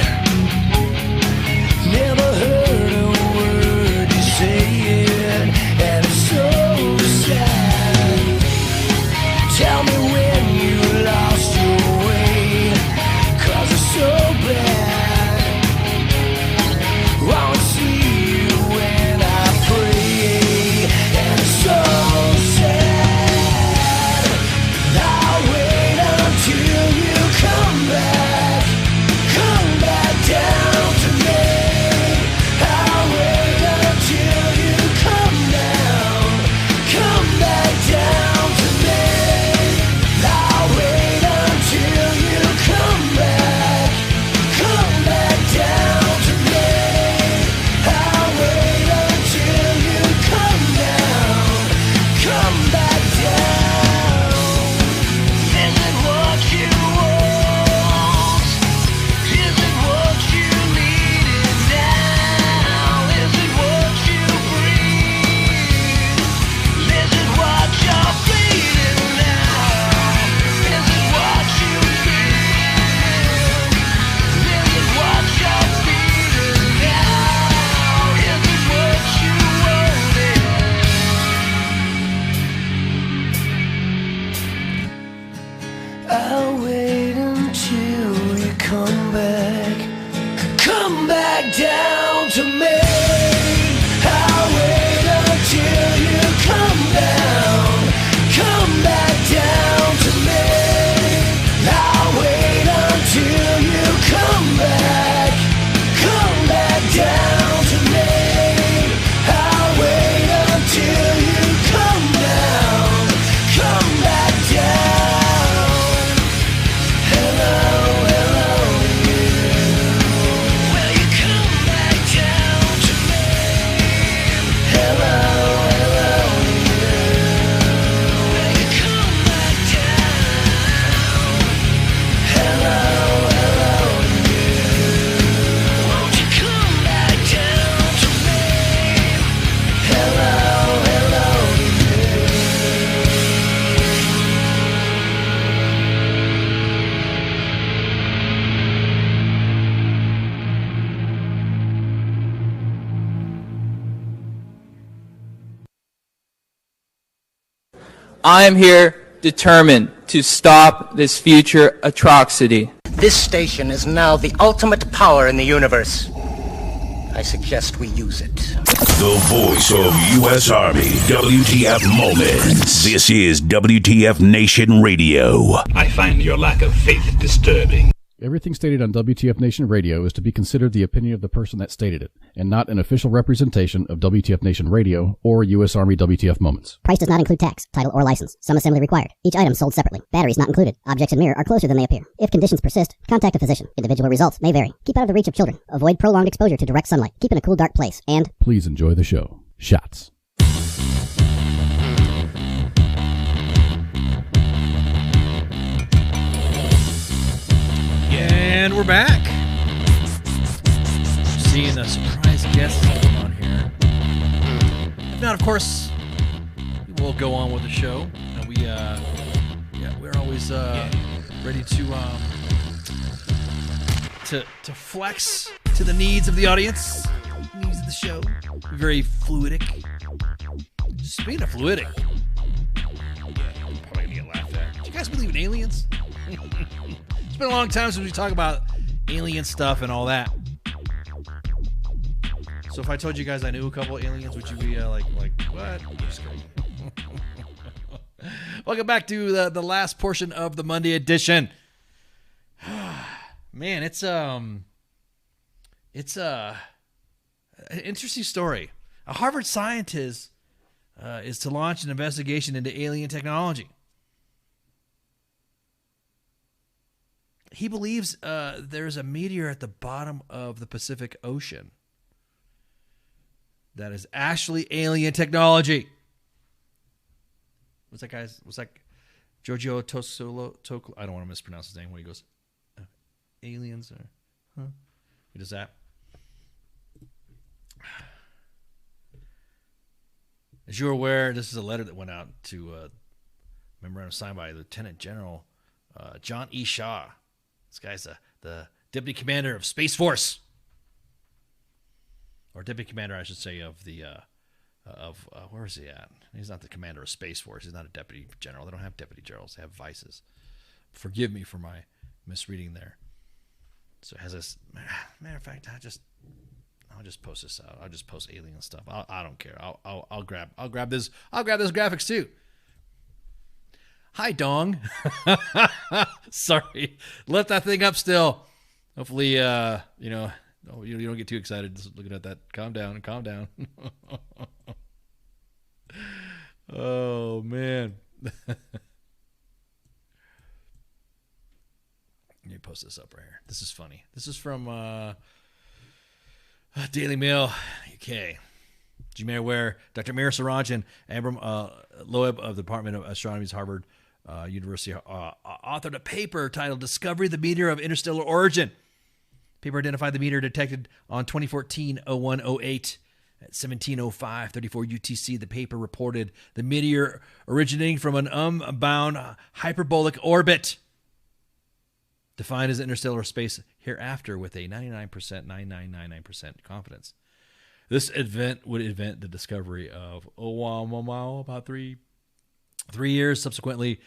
Never heard a word you say it, and it's so sad. Tell me when you lost your way, 'cause it's so bad. Won't see you when I pray, and it's so sad. I'll wait until you come back down to me. I'll wait until you come back down to me. I'll wait until you come back down to me. I'll wait until you come back down. Is it what you want? Is it what you need now? Is it what you breathe? Is it what you're feeling now? Is it what you feel? Is it what you're feeling now? Is it what you wanted? I'll wait until you come back down to me. I'll wait until you come back down to me. I'll wait until you come back down to me. I'll wait until you come back down. Hello, you. Will you come back down to me? Hello, you. Will you come back down? Hello, you. Won't you come back down to me? Hello, I am here determined to stop this future atrocity. This station is now the ultimate power in the universe. I suggest we use it. The voice of U.S. Army, WTF Moments. This is WTF Nation Radio. I find your lack of faith disturbing. Everything stated on WTF Nation Radio is to be considered the opinion of the person that stated it, and not an official representation of WTF Nation Radio or U.S. Army WTF Moments. Price does not include tax, title, or license. Some assembly required. Each item sold separately. Batteries not included. Objects in mirror are closer than they appear. If conditions persist, contact a physician. Individual results may vary. Keep out of the reach of children. Avoid prolonged exposure to direct sunlight. Keep in a cool, dark place. And Please enjoy the show. Shots. And we're back. Seeing the surprise guests come on here. Now, of course, we'll go on with the show. And we're always ready to flex to the needs of the audience, needs of the show. Very fluidic. Speaking of fluidic, probably gonna get laughed at. Do you guys believe in aliens? It's been a long time since we talk about alien stuff and all that. So if I told you guys I knew a couple of aliens, would you be like what? I'm just kidding. Welcome back to the last portion of the Monday edition. Man, it's It's an interesting story. A Harvard scientist is to launch an investigation into alien technology. He believes there's a meteor at the bottom of the Pacific Ocean that is actually alien technology. What's that guy's? What's that? Giorgio Tosolo? I don't want to mispronounce his name when he goes, aliens or, huh? Who does that? As you're aware, this is a letter that went out to memorandum signed by Lieutenant General John E. Shaw. This guy's the Deputy Commander of Space Force. Or Deputy Commander, I should say, of the, where is he at? He's not the Commander of Space Force. He's not a Deputy General. They don't have Deputy Generals. They have vices. Forgive me for my misreading there. So it has this, matter of fact, I'll just post this out. I'll just post alien stuff. I don't care. I'll grab this graphics too. Hi, Dong. Sorry. Left that thing up still. Hopefully, you don't get too excited just looking at that. Calm down. Oh, man. Let me post this up right here. This is funny. This is from Daily Mail, UK. As you may be aware, Dr. Mir Siraj and Abram Loeb of the Department of Astronomy's Harvard University authored a paper titled Discovery of the Meteor of Interstellar Origin. The paper identified the meteor detected on 2014-0108 at 17:05:34 UTC. The paper reported the meteor originating from an unbound hyperbolic orbit, defined as interstellar space hereafter with a 99.9999% confidence. This event would invent the discovery of Oumuamua about three years. Subsequently,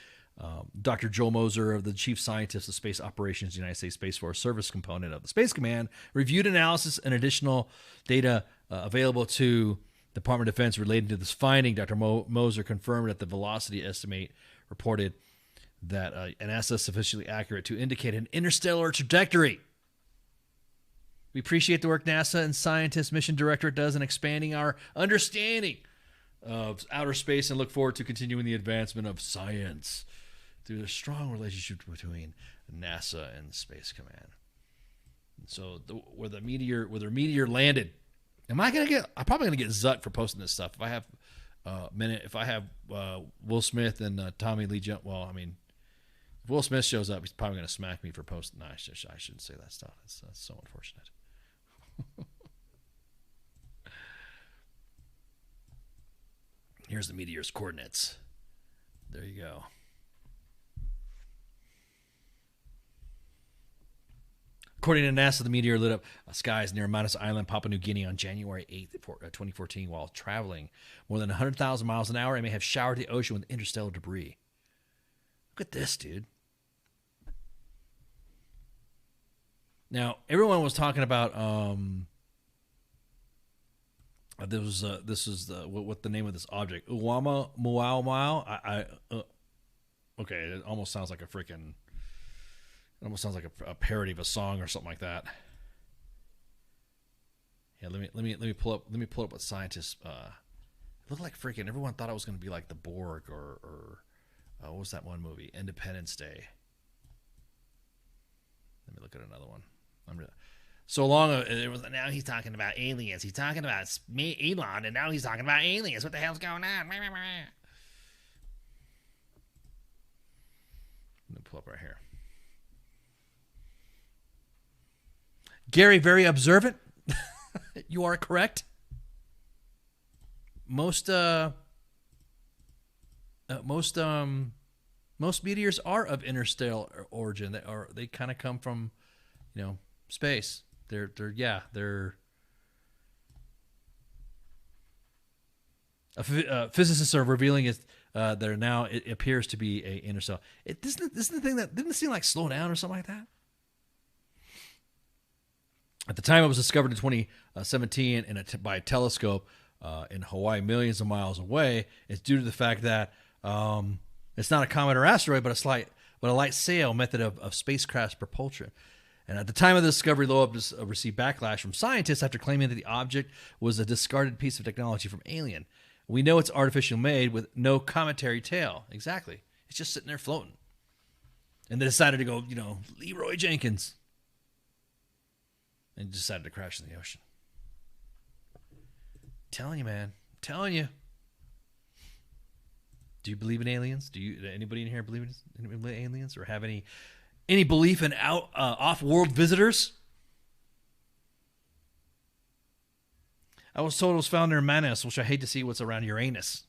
Dr. Joel Moser, of the Chief Scientist of Space Operations, United States Space Force Service component of the Space Command, reviewed analysis and additional data available to the Department of Defense relating to this finding. Dr. Moser confirmed that the velocity estimate reported that NASA is sufficiently accurate to indicate an interstellar trajectory. We appreciate the work NASA and Scientist Mission Directorate does in expanding our understanding of outer space and look forward to continuing the advancement of science through the strong relationship between NASA and Space Command. So where their meteor landed, I'm probably gonna get Zut for posting this stuff. If I have if I have Will Smith and Tommy Lee Jones, well, I mean, if Will Smith shows up, he's probably gonna smack me for posting. No, I shouldn't say that stuff. That's so unfortunate. Here's the meteor's coordinates. There you go. According to NASA, the meteor lit up skies near Manus Island, Papua New Guinea on January 8th, 2014 while traveling more than 100,000 miles an hour. It may have showered the ocean with interstellar debris. Look at this, dude. Now, everyone was talking about this is what the name of this object, Oumuamua. Okay, it almost sounds like a parody of a song or something like that. Yeah, let me pull up what scientists it looked like. Freaking everyone thought it was going to be like the Borg or what was that one movie, Independence Day. Let me look at another one. So long it was. Now he's talking about aliens. He's talking about Elon, and now he's talking about aliens. What the hell's going on? Let me pull up right here. Gary, very observant. You are correct. Most meteors are of interstellar origin. They kind of come from, space. They're physicists are revealing it. They're now, it appears to be a interstellar. This is the thing that didn't it seem like slow down or something like that. At the time it was discovered in 2017 by a telescope in Hawaii, millions of miles away. It's due to the fact that it's not a comet or asteroid, but a light sail method of spacecraft propulsion. And at the time of the discovery, Loeb received backlash from scientists after claiming that the object was a discarded piece of technology from Alien. We know it's artificial made with no cometary tail. Exactly. It's just sitting there floating. And they decided to go, Leroy Jenkins. And decided to crash in the ocean. Telling you, man. Telling you. Do you believe in aliens? Anybody in here believe in aliens or have any belief in off-world visitors? I was told it was found near Manus, which I hate to see what's around Uranus.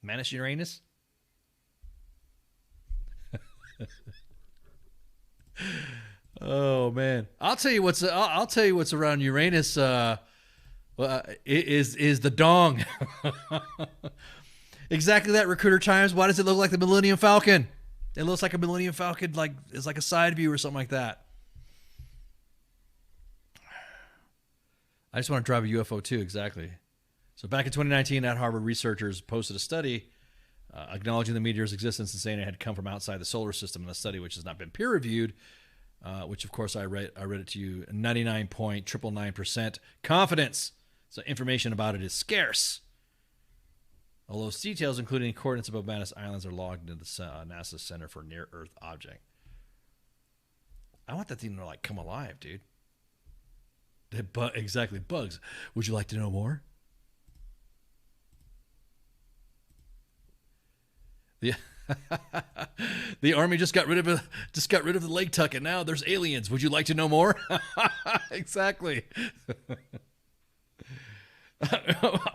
Manus, Uranus? Oh man, I'll tell you what's around Uranus. Is the dong. Exactly that, Recruiter Times. Why does it look like the Millennium Falcon? It looks like a Millennium Falcon, like it's like a side view or something like that. I just want to drive a UFO too, exactly. So back in 2019, at Harvard, researchers posted a study acknowledging the meteor's existence and saying it had come from outside the solar system in a study which has not been peer-reviewed, which, of course, I read it to you, 99.999% confidence. So information about it is scarce. Although details, including coordinates above Manus Islands, are logged into the NASA Center for Near-Earth Object. I want that thing to, come alive, dude. Exactly, bugs. Would you like to know more? The Army just got rid of the Lake Tuck, and now there's aliens. Would you like to know more? Exactly.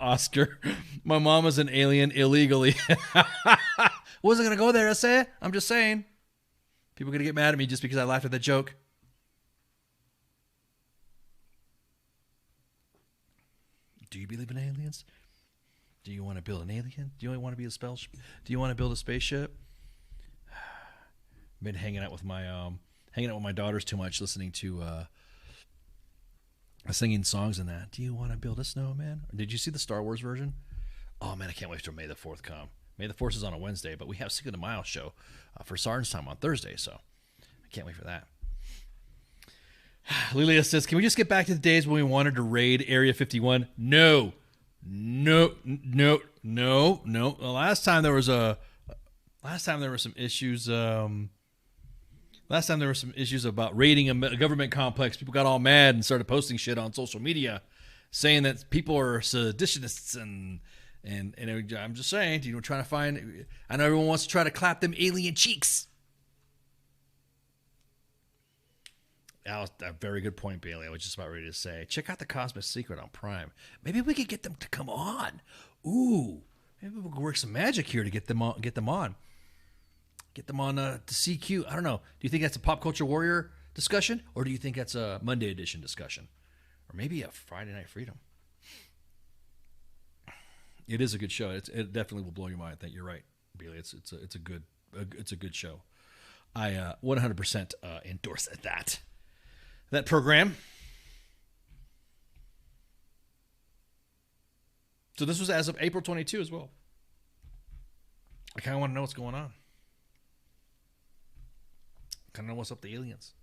Oscar, my mom is an alien illegally. Wasn't gonna go there, I say. I'm just saying. People are gonna get mad at me just because I laughed at that joke. Do you believe in aliens? Do you want to build an alien? Do you want to be do you want to build a spaceship? I've been hanging out with my daughters too much, listening to singing songs and that. Do you want to build a snowman? Or did you see the Star Wars version? Oh man, I can't wait till May the 4th come. May the 4th is on a Wednesday, but we have Cinco de Mayo show for Sergeant's Time on Thursday, so I can't wait for that. Lilia says, can we just get back to the days when we wanted to raid Area 51? No. The last time there were some issues. Last time there were some issues about raiding a government complex. People got all mad and started posting shit on social media, saying that people are seditionists and I'm just saying, trying to find. I know everyone wants to try to clap them alien cheeks. That was a very good point, Bailey. I was just about ready to say, check out The Cosmic Secret on Prime. Maybe we could get them to come on. Ooh, maybe we could work some magic here to get them on. Get them on to CQ. I don't know. Do you think that's a Pop Culture Warrior discussion, or do you think that's a Monday edition discussion, or maybe a Friday Night Freedom? It is a good show. It definitely will blow your mind. I think you're right, Bailey. It's a good show. I 100% endorse that program. So this was as of April 22 as well. I kind of want to know what's going on. Kind of know what's up with the aliens.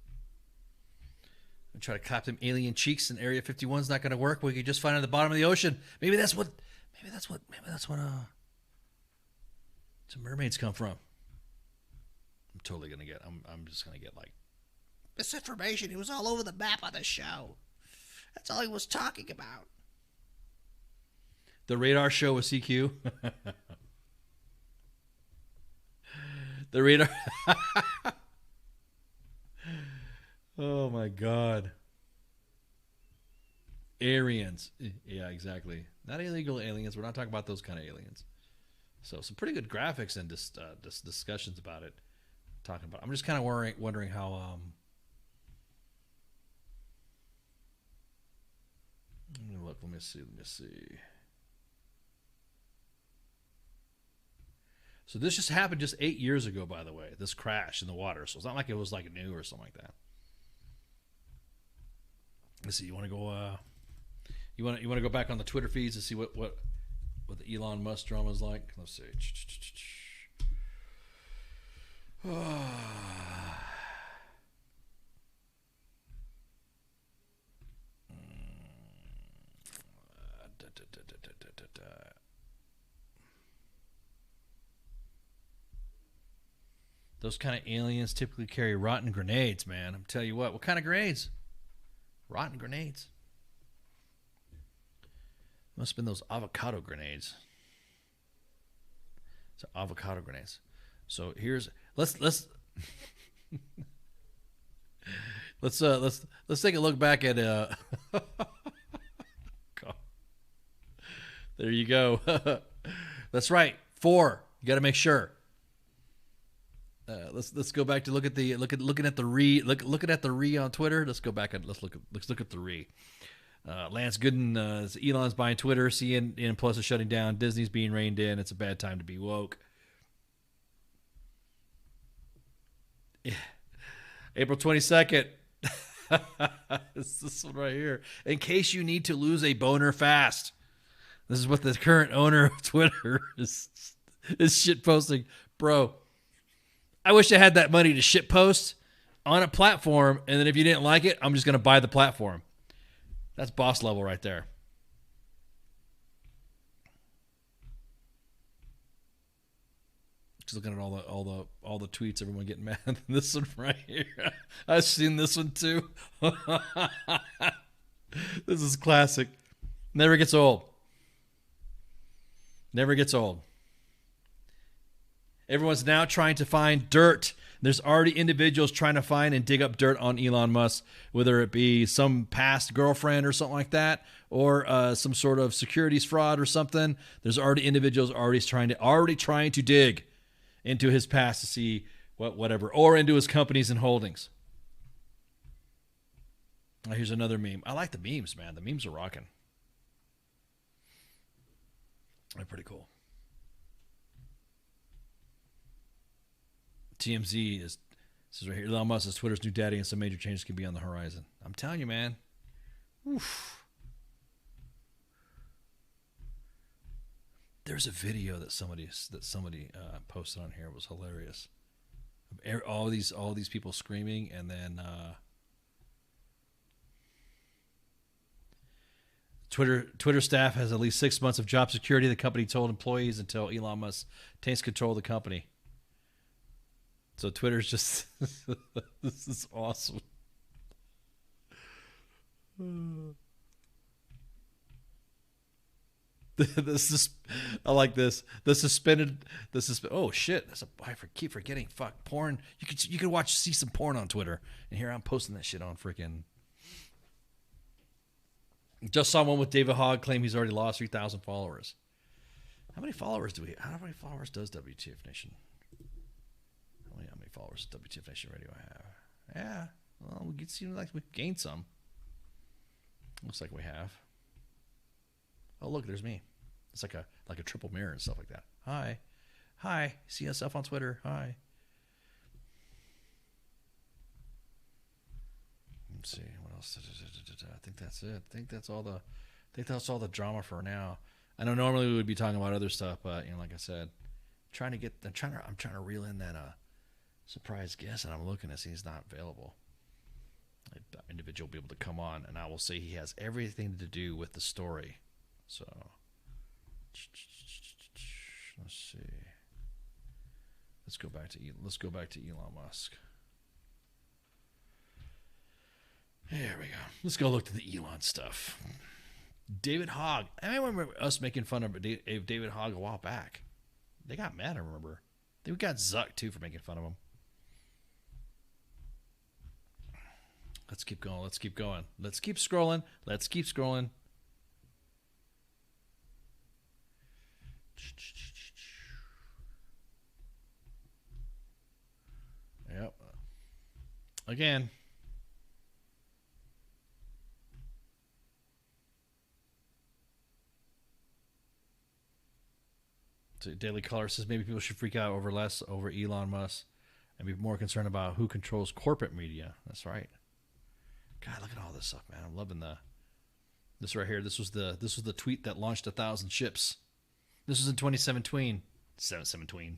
I try to clap them alien cheeks, and Area 51's not going to work. We could just find it at the bottom of the ocean. Maybe that's what some mermaids come from. I'm totally going to get. I'm just going to get misinformation. He was all over the map on the show. That's all he was talking about. The radar show with CQ. The radar. Oh my God. Aryans. Yeah, exactly. Not illegal aliens. We're not talking about those kind of aliens. So some pretty good graphics and discussions about it. I'm just kind of wondering how. Look, let me see. So this just happened just 8 years ago, by the way. This crash in the water, so it's not like it was new or something like that. Let's see. You want to go? You want to go back on the Twitter feeds to see what the Elon Musk drama is like? Let's see. Those kind of aliens typically carry rotten grenades, man. I'm telling you what kind of grenades? Rotten grenades. Must have been those avocado grenades. So avocado grenades. So here's let's take a look back at there you go. That's right. 4. You got to make sure. Let's go back to looking at the re on Twitter. Let's go back and let's look at the re. Lance Gooden, Elon's buying Twitter. CNN Plus is shutting down. Disney's being reined in. It's a bad time to be woke. April 22nd. It's this one right here. In case you need to lose a boner fast. This is what the current owner of Twitter is shit posting. Bro, I wish I had that money to shit post on a platform, and then if you didn't like it, I'm just going to buy the platform. That's boss level right there. Just looking at all the tweets, everyone getting mad. This one right here, I've seen this one too. This is classic. Never gets old. Never gets old. Everyone's now trying to find dirt. There's already individuals trying to find and dig up dirt on Elon Musk, whether it be some past girlfriend or something like that, or some sort of securities fraud or something. There's already individuals already trying to dig into his past to see whatever, or into his companies and holdings. Here's another meme. I like the memes, man. The memes are rocking. They're pretty cool. TMZ says right here, Elon Musk is Twitter's new daddy and some major changes can be on the horizon. I'm telling you, man. Oof. There's a video that somebody posted on here. It was hilarious. All these people screaming, and then Twitter staff has at least 6 months of job security, the company told employees, until Elon Musk takes control of the company. So Twitter's just this is awesome. I like this. Oh shit! I keep forgetting. Fuck porn. You could see some porn on Twitter, and here I'm posting that shit on freaking. Just saw one with David Hogg claim he's already lost 3,000 followers. How many followers do we? How many followers does WTF Nation? How many followers does WTF Nation Radio have? Yeah, well, it seems like we've gained some. Looks like we have. Oh, look, there's me. It's like a triple mirror and stuff like that. Hi. See yourself on Twitter. Hi. Let's see what else. I think that's it. I think that's all the drama for now. I know normally we would be talking about other stuff, but like I said, I'm trying to reel in that surprise guest, and I'm looking to see he's not available. That individual will be able to come on, and I will say he has everything to do with the story. So let's see. Let's go back to Elon Musk. There we go. Let's go look to the Elon stuff. David Hogg. I remember us making fun of David Hogg a while back. They got mad, I remember. They got zucked, too, for making fun of him. Let's keep going. Let's keep going. Let's keep scrolling. Let's keep scrolling. Yep. Again. So Daily Caller says maybe people should freak out over Elon Musk and be more concerned about who controls corporate media. That's right. God, look at all this stuff, man. I'm loving this right here. This was the tweet that launched 1,000 ships. This was in 2017. 7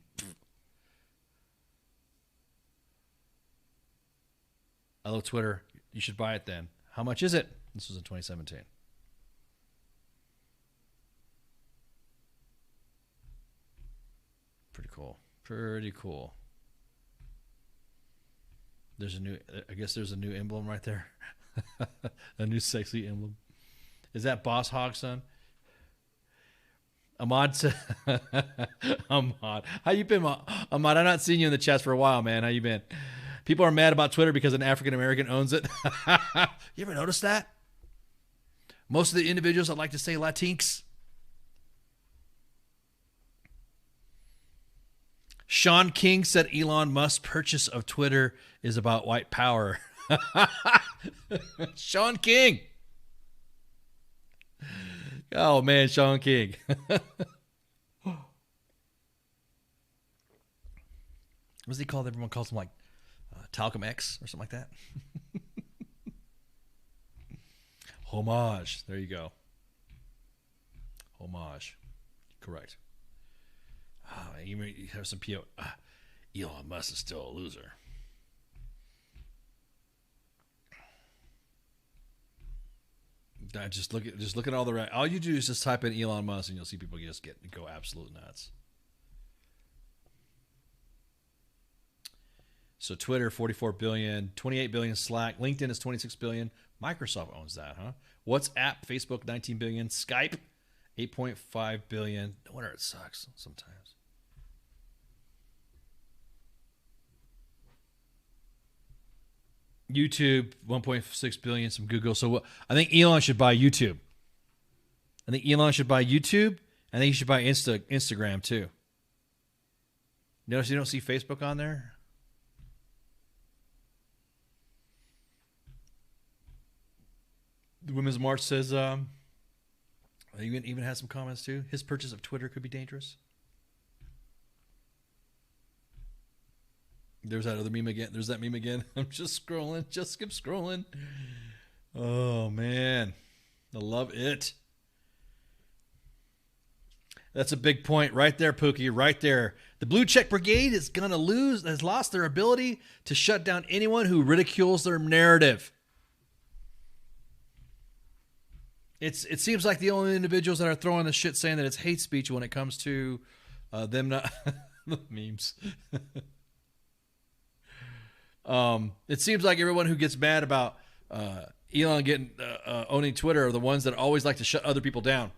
Hello, Twitter. You should buy it then. How much is it? This was in 2017. pretty cool. Pretty cool. There's a new. I guess there's a new emblem right there. A new sexy emblem. Is that Boss Hog, son? Ahmad said, Ahmad, how you been, Ahmad? I've not seen you in the chats for a while, man. How you been? People are mad about Twitter because an African American owns it. You ever notice that? Most of the individuals that like to say Latinx. Sean King said Elon Musk's purchase of Twitter is about white power. Sean King. Oh, man, Sean King. What's he called? Everyone calls him like Talcum X or something like that. Homage. There you go. Homage. Correct. Oh, you have some PO. Elon Musk is still a loser. Just look at all the. All you do is just type in Elon Musk, and you'll see people just go absolute nuts. So Twitter, 44 billion, 28 billion Slack, LinkedIn is 26 billion. Microsoft owns that, huh? WhatsApp, Facebook, 19 billion. Skype, 8.5 billion. No wonder it sucks sometimes. YouTube, 1.6 billion, some Google. So I think Elon should buy YouTube. I think Elon should buy YouTube. I think he should buy Instagram too. Notice you don't see Facebook on there? The Women's March says, he even has some comments too. His purchase of Twitter could be dangerous. There's that other meme again. There's that meme again. I'm just scrolling. Just skip scrolling. Oh, man. I love it. That's a big point right there, Pookie. Right there. The Blue Check Brigade is going to has lost their ability to shut down anyone who ridicules their narrative. It seems like the only individuals that are throwing the shit saying that it's hate speech when it comes to them not... the memes. It seems like everyone who gets mad about Elon getting owning Twitter are the ones that always like to shut other people down.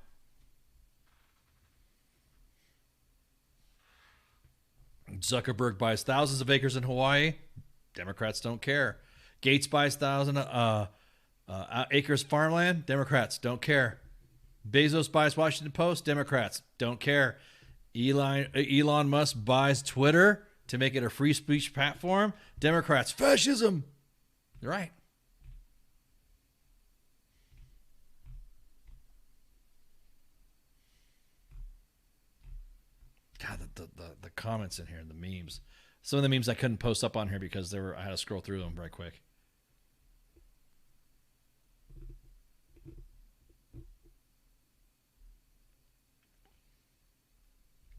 Zuckerberg buys thousands of acres in Hawaii. Democrats don't care. Gates buys 1,000 acres farmland. Democrats don't care. Bezos buys Washington Post. Democrats don't care. Elon Musk buys Twitter to make it a free speech platform. Democrats, fascism. You're right. God, the comments in here and the memes. Some of the memes I couldn't post up on here because I had to scroll through them very quick.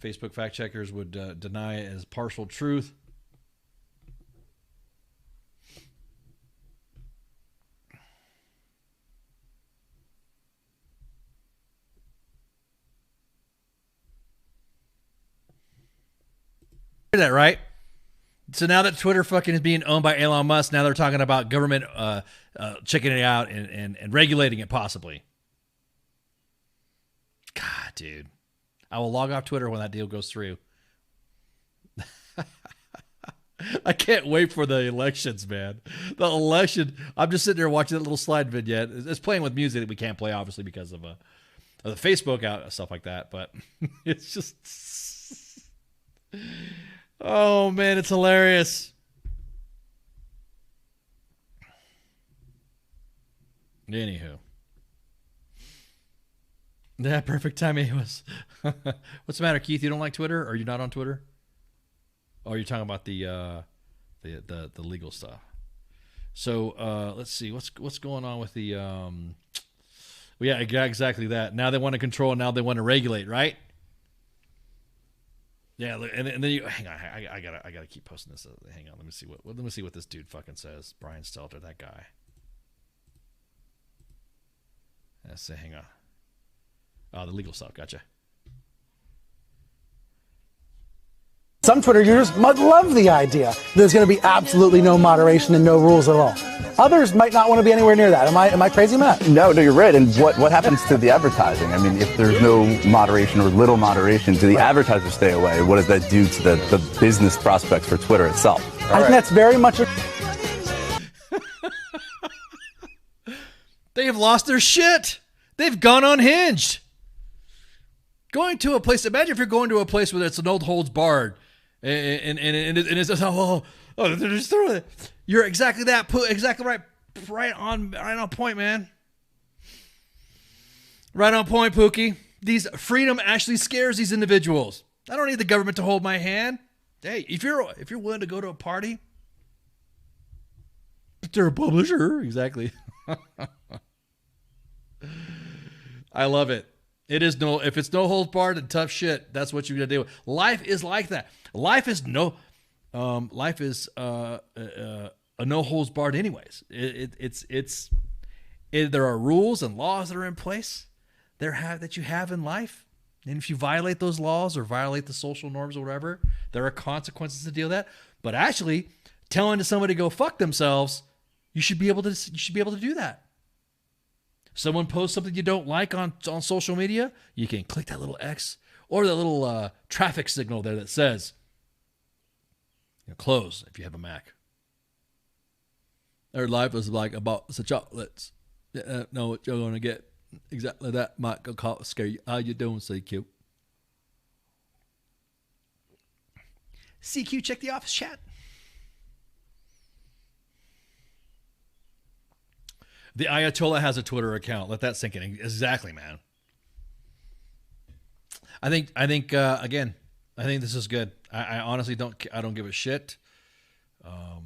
Facebook fact checkers would deny it as partial truth. That right? So now that Twitter fucking is being owned by Elon Musk, now they're talking about government checking it out and regulating it possibly. God, dude. I will log off Twitter when that deal goes through. I can't wait for the elections, man. The election. I'm just sitting there watching that little slide vignette. It's playing with music that we can't play, obviously, because of the Facebook out stuff like that. But it's just, oh man, it's hilarious. Anywho. Yeah, perfect timing was. What's the matter, Keith? You don't like Twitter? Or are you not on Twitter? Oh, you're talking about the legal stuff. So let's see what's going on with the. Well, yeah, exactly that. Now they want to control. Now they want to regulate, right? Yeah, and then you hang on. I gotta keep posting this. Hang on. Let me see what this dude fucking says. Brian Stelter, that guy. Let's say, hang on. Oh, the legal stuff. Gotcha. Some Twitter users might love the idea there's going to be absolutely no moderation and no rules at all. Others might not want to be anywhere near that. Am I crazy, Matt? No, you're right. And what happens to the advertising? I mean, if there's no moderation or little moderation, do the advertisers stay away? What does that do to the business prospects for Twitter itself? I think that's very much They have lost their shit. They've gone unhinged. Going to a place, imagine if you're going to a place where it's an old holds barred and it's just, they're just throwing it. You're exactly that, exactly right on point, man. Right on point, Pookie. Freedom actually scares these individuals. I don't need the government to hold my hand. Hey, if you're willing to go to a party, if they're a publisher, exactly. I love it. If it's no holds barred and tough shit, that's what you're gonna deal with. Life is like that. Life is a no holds barred anyways. There are rules and laws that are in place that you have in life. And if you violate those laws or violate the social norms or whatever, there are consequences to deal with that. But actually telling somebody to go fuck themselves, you should be able to do that. Someone posts something you don't like on social media, you can click that little X or that little traffic signal there that says, close if you have a Mac. Their life is like a box of chocolates. Know what you're going to get. Exactly that might go scare you. How you doing, CQ? CQ, check the office chat. The Ayatollah has a Twitter account. Let that sink in. Exactly, man. I think again, I think this is good. I honestly don't give a shit. I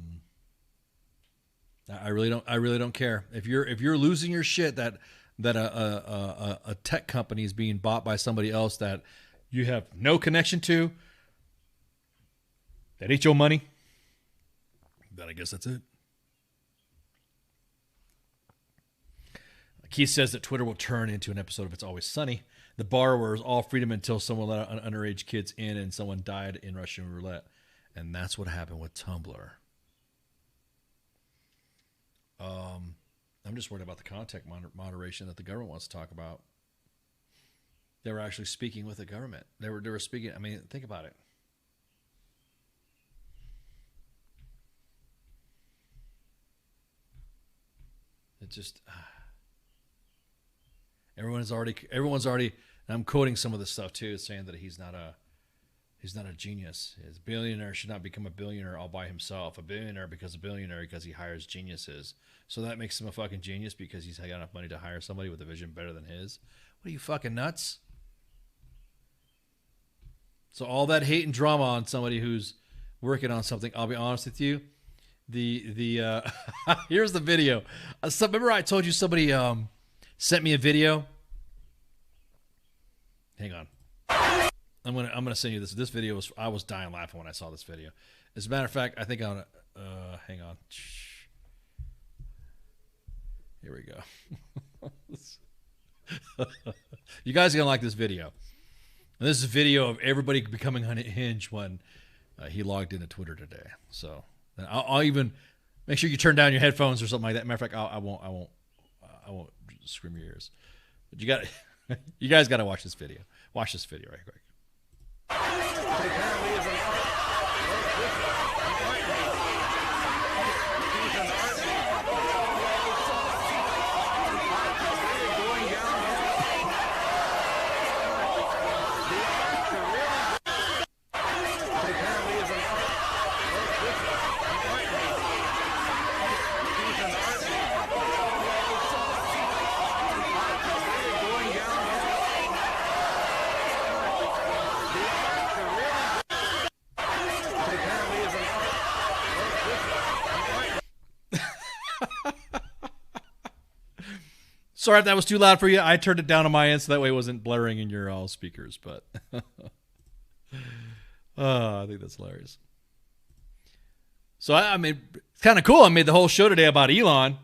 really don't care. If you're losing your shit that a tech company is being bought by somebody else that you have no connection to, that ate your money, then I guess that's it. Keith says that Twitter will turn into an episode of It's Always Sunny. The borrower is all freedom until someone let underage kids in and someone died in Russian roulette. And that's what happened with Tumblr. I'm just worried about the content moderation that the government wants to talk about. They were actually speaking with the government. They were speaking. I mean, think about it. It just everyone's already. And I'm quoting some of this stuff too, saying that he's not a genius. His billionaire should not become a billionaire all by himself. A billionaire becomes a billionaire because he hires geniuses. So that makes him a fucking genius because he's got enough money to hire somebody with a vision better than his. What are you, fucking nuts? So all that hate and drama on somebody who's working on something, I'll be honest with you. The here's the video. Remember I told you somebody sent me a video? Hang on. I'm gonna send you this. This video I was dying laughing when I saw this video. As a matter of fact, I think hang on. Here we go. You guys are gonna like this video. And this is a video of everybody becoming unhinged when he logged into Twitter today. So I'll even make sure you turn down your headphones or something like that. Matter of fact, I won't scream your ears. But you guys got to watch this video. Watch this video right quick. Sorry if that was too loud for you. I turned it down on my end so that way it wasn't blaring in your all speakers. But I think that's hilarious. So I mean, it's kind of cool. I made the whole show today about Elon.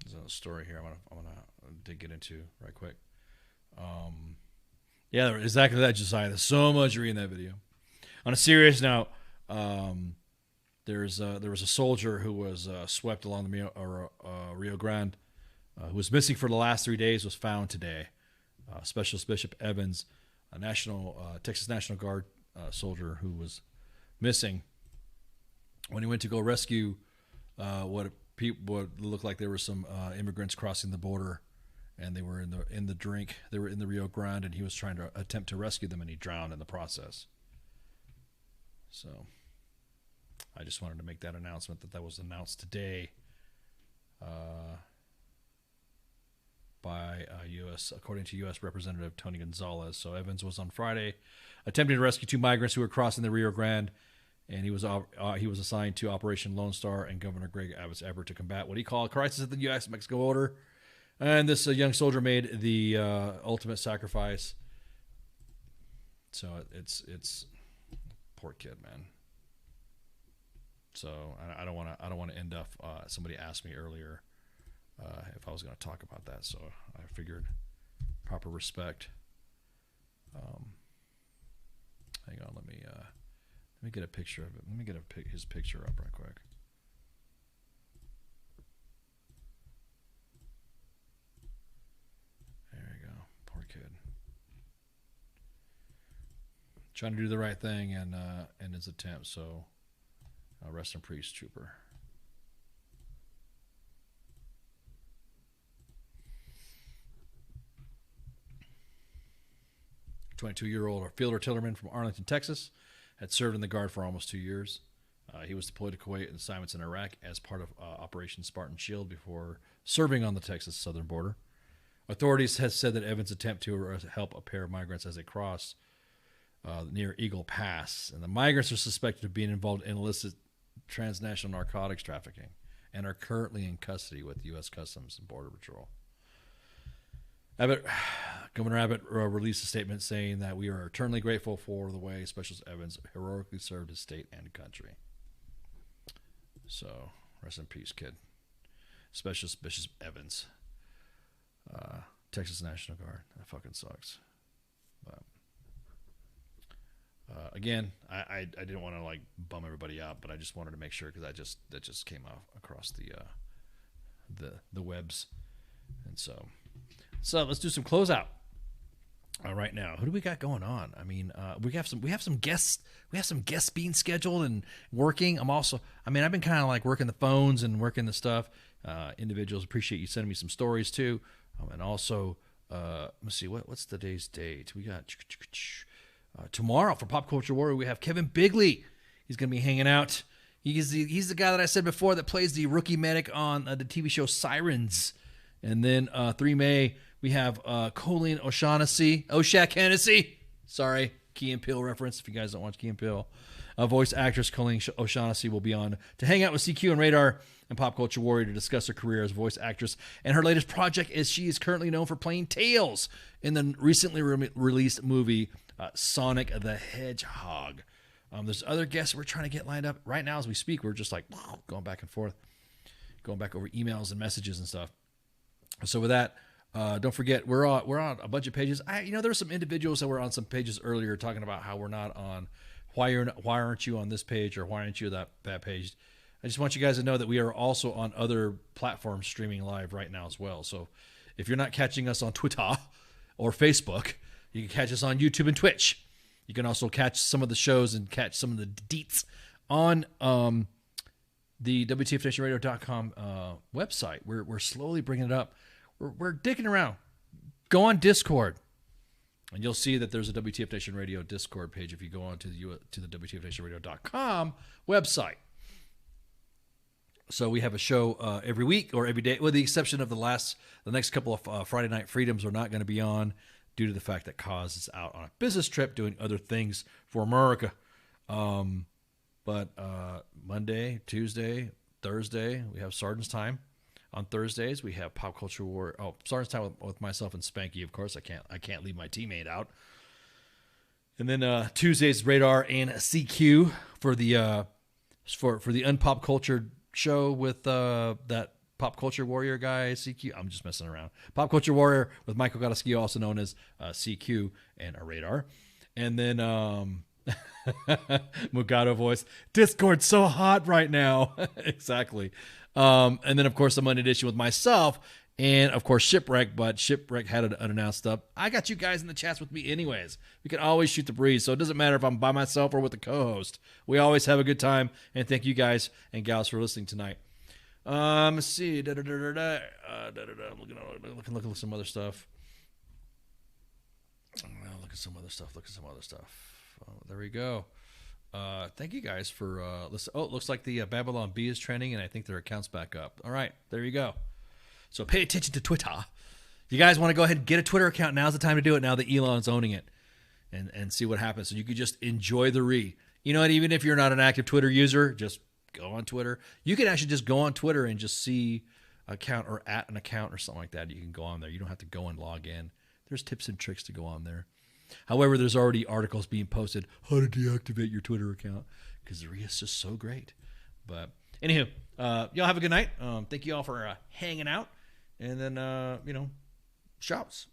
So story here. I'm gonna get into right quick. Yeah, exactly that, Josiah. There's so much reading that video. On a serious note, there was a soldier who was swept along the Rio Grande, who was missing for the last 3 days, was found today. Specialist Bishop Evans, a Texas National Guard soldier who was missing when he went to go rescue what looked like there were some immigrants crossing the border, and they were in the drink. They were in the Rio Grande, and he was trying to attempt to rescue them, and he drowned in the process. So I just wanted to make that announcement that was announced today by according to U.S. Representative Tony Gonzalez. So Evans was on Friday attempting to rescue 2 migrants who were crossing the Rio Grande, and he was assigned to Operation Lone Star and Governor Greg Abbott's effort to combat what he called a crisis at the U.S.-Mexico border. And this young soldier made the ultimate sacrifice. So it's poor kid, man. So I don't want to end up. Somebody asked me earlier if I was going to talk about that, so I figured proper respect. Hang on, let me get a picture of it. Let me get his picture up right quick. There you go. Poor kid. Trying to do the right thing in his attempt, so rest in peace, trooper. A 22-year-old field artilleryman from Arlington, Texas, had served in the Guard for almost 2 years. He was deployed to Kuwait and assignments in Iraq as part of Operation Spartan Shield before serving on the Texas southern border. Authorities have said that Evans' attempt to help a pair of migrants as they crossed near Eagle Pass, and the migrants are suspected of being involved in illicit transnational narcotics trafficking and are currently in custody with U.S. Customs and Border Patrol. Governor Abbott released a statement saying that we are eternally grateful for the way Specialist Evans heroically served his state and country. So, rest in peace, kid. Specialist Bishop Evans, Texas National Guard. That fucking sucks. But again, I didn't want to like bum everybody out, but I just wanted to make sure because that just came across the webs, and so let's do some closeout right now. Who do we got going on? I mean, we have some guests being scheduled and working. I've been kind of like working the phones and working the stuff. Individuals, appreciate you sending me some stories too, and also let's see what's today's date. We got tomorrow for Pop Culture Warrior. We have Kevin Bigley. He's gonna be hanging out. He's the guy that I said before that plays the rookie medic on the TV show Sirens. And then 3 May, we have Colleen O'Shannessy. Sorry, Key and Peele reference if you guys don't watch Key and Peele. Voice actress Colleen O'Shannessy will be on to hang out with CQ and Radar and Pop Culture Warrior to discuss her career as voice actress. And her latest project is she is currently known for playing Tails in the recently released movie Sonic the Hedgehog. There's other guests we're trying to get lined up. Right now as we speak, we're just like going back and forth, going back over emails and messages and stuff. So with that, don't forget we're on a bunch of pages. There were some individuals that were on some pages earlier talking about how we're not on. Why aren't you on this page, or why aren't you that page? I just want you guys to know that we are also on other platforms streaming live right now as well. So if you're not catching us on Twitter or Facebook, you can catch us on YouTube and Twitch. You can also catch some of the shows and catch some of the deets on the WTFNationRadio.com website. We're slowly bringing it up. We're digging around. Go on Discord, and you'll see that there's a WTF Nation Radio Discord page if you go on to the WTFNationRadio.com website. So we have a show every week or every day, with the exception of the next couple of Friday Night Freedoms are not going to be on due to the fact that Kaz is out on a business trip doing other things for America. But Monday, Tuesday, Thursday, we have Sergeant's Time. On Thursdays, we have Pop Culture War. Oh, Sergeant's Time with myself and Spanky. Of course, I can't leave my teammate out. And then Tuesdays, Radar and CQ for the Unpop Culture show with that Pop Culture Warrior guy, CQ. I'm just messing around. Pop Culture Warrior with Michael Godaski, also known as CQ and a Radar. And then Mugado voice, Discord's so hot right now. Exactly. And then, of course, the Monday edition with myself and, of course, Shipwreck. But Shipwreck had it unannounced up. I got you guys in the chats with me anyways. We can always shoot the breeze. So it doesn't matter if I'm by myself or with a co-host. We always have a good time. And thank you guys and gals for listening tonight. Let's see. Look at some other stuff. Look at some other stuff. Oh, there we go. Thank you guys for listening. Oh, it looks like the Babylon Bee is trending, and I think their account's back up. All right, there you go. So pay attention to Twitter. You guys want to go ahead and get a Twitter account? Now's the time to do it. Now that Elon's owning it, and see what happens. So you could just enjoy the re. You know what? Even if you're not an active Twitter user, just go on Twitter. You can actually just go on Twitter and just see an account or at an account or something like that. You can go on there. You don't have to go and log in. There's tips and tricks to go on there. However, there's already articles being posted how to deactivate your Twitter account because the re is just so great. But anywho, y'all have a good night. Thank you all for hanging out. And then, shouts.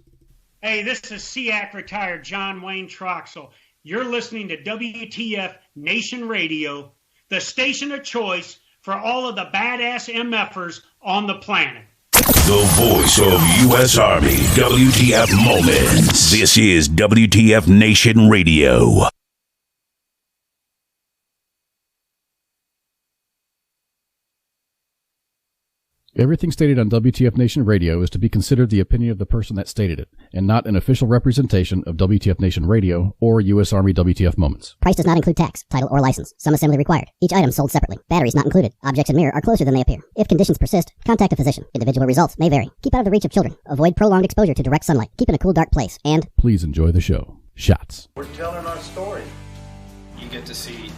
Hey, this is SEAC retired John Wayne Troxel. You're listening to WTF Nation Radio, the station of choice for all of the badass MFers on the planet. The voice of U.S. Army, WTF Moments. This is WTF Nation Radio. Everything stated on WTF Nation Radio is to be considered the opinion of the person that stated it, and not an official representation of WTF Nation Radio or U.S. Army WTF Moments. Price does not include tax, title, or license. Some assembly required. Each item sold separately. Batteries not included. Objects in mirror are closer than they appear. If conditions persist, contact a physician. Individual results may vary. Keep out of the reach of children. Avoid prolonged exposure to direct sunlight. Keep in a cool, dark place. And please enjoy the show. Shots. We're telling our story. You get to see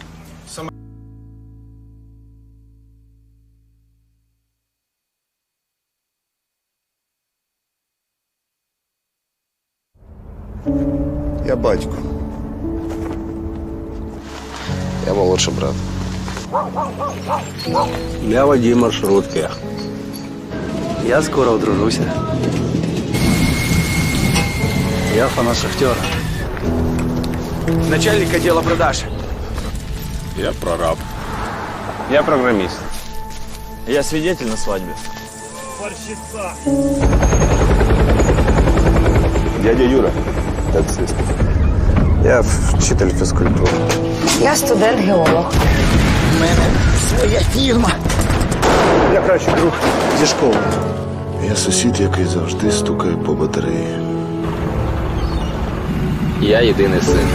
some. Я батько. Я молодший брат. Я водій маршрутки. Я скоро одружуся. Я фанат Шахтера. Начальник отдела продаж. Я прораб. Я программист. Я свидетель на свадьбе. Борщица. Дядя Юра, таксист. Я вчитель фізкультури. Я студент-геолог. У мене своя фірма. Я кращий друг зі школи. Я сусід, який завжди стукає по батареї. Я єдиний син.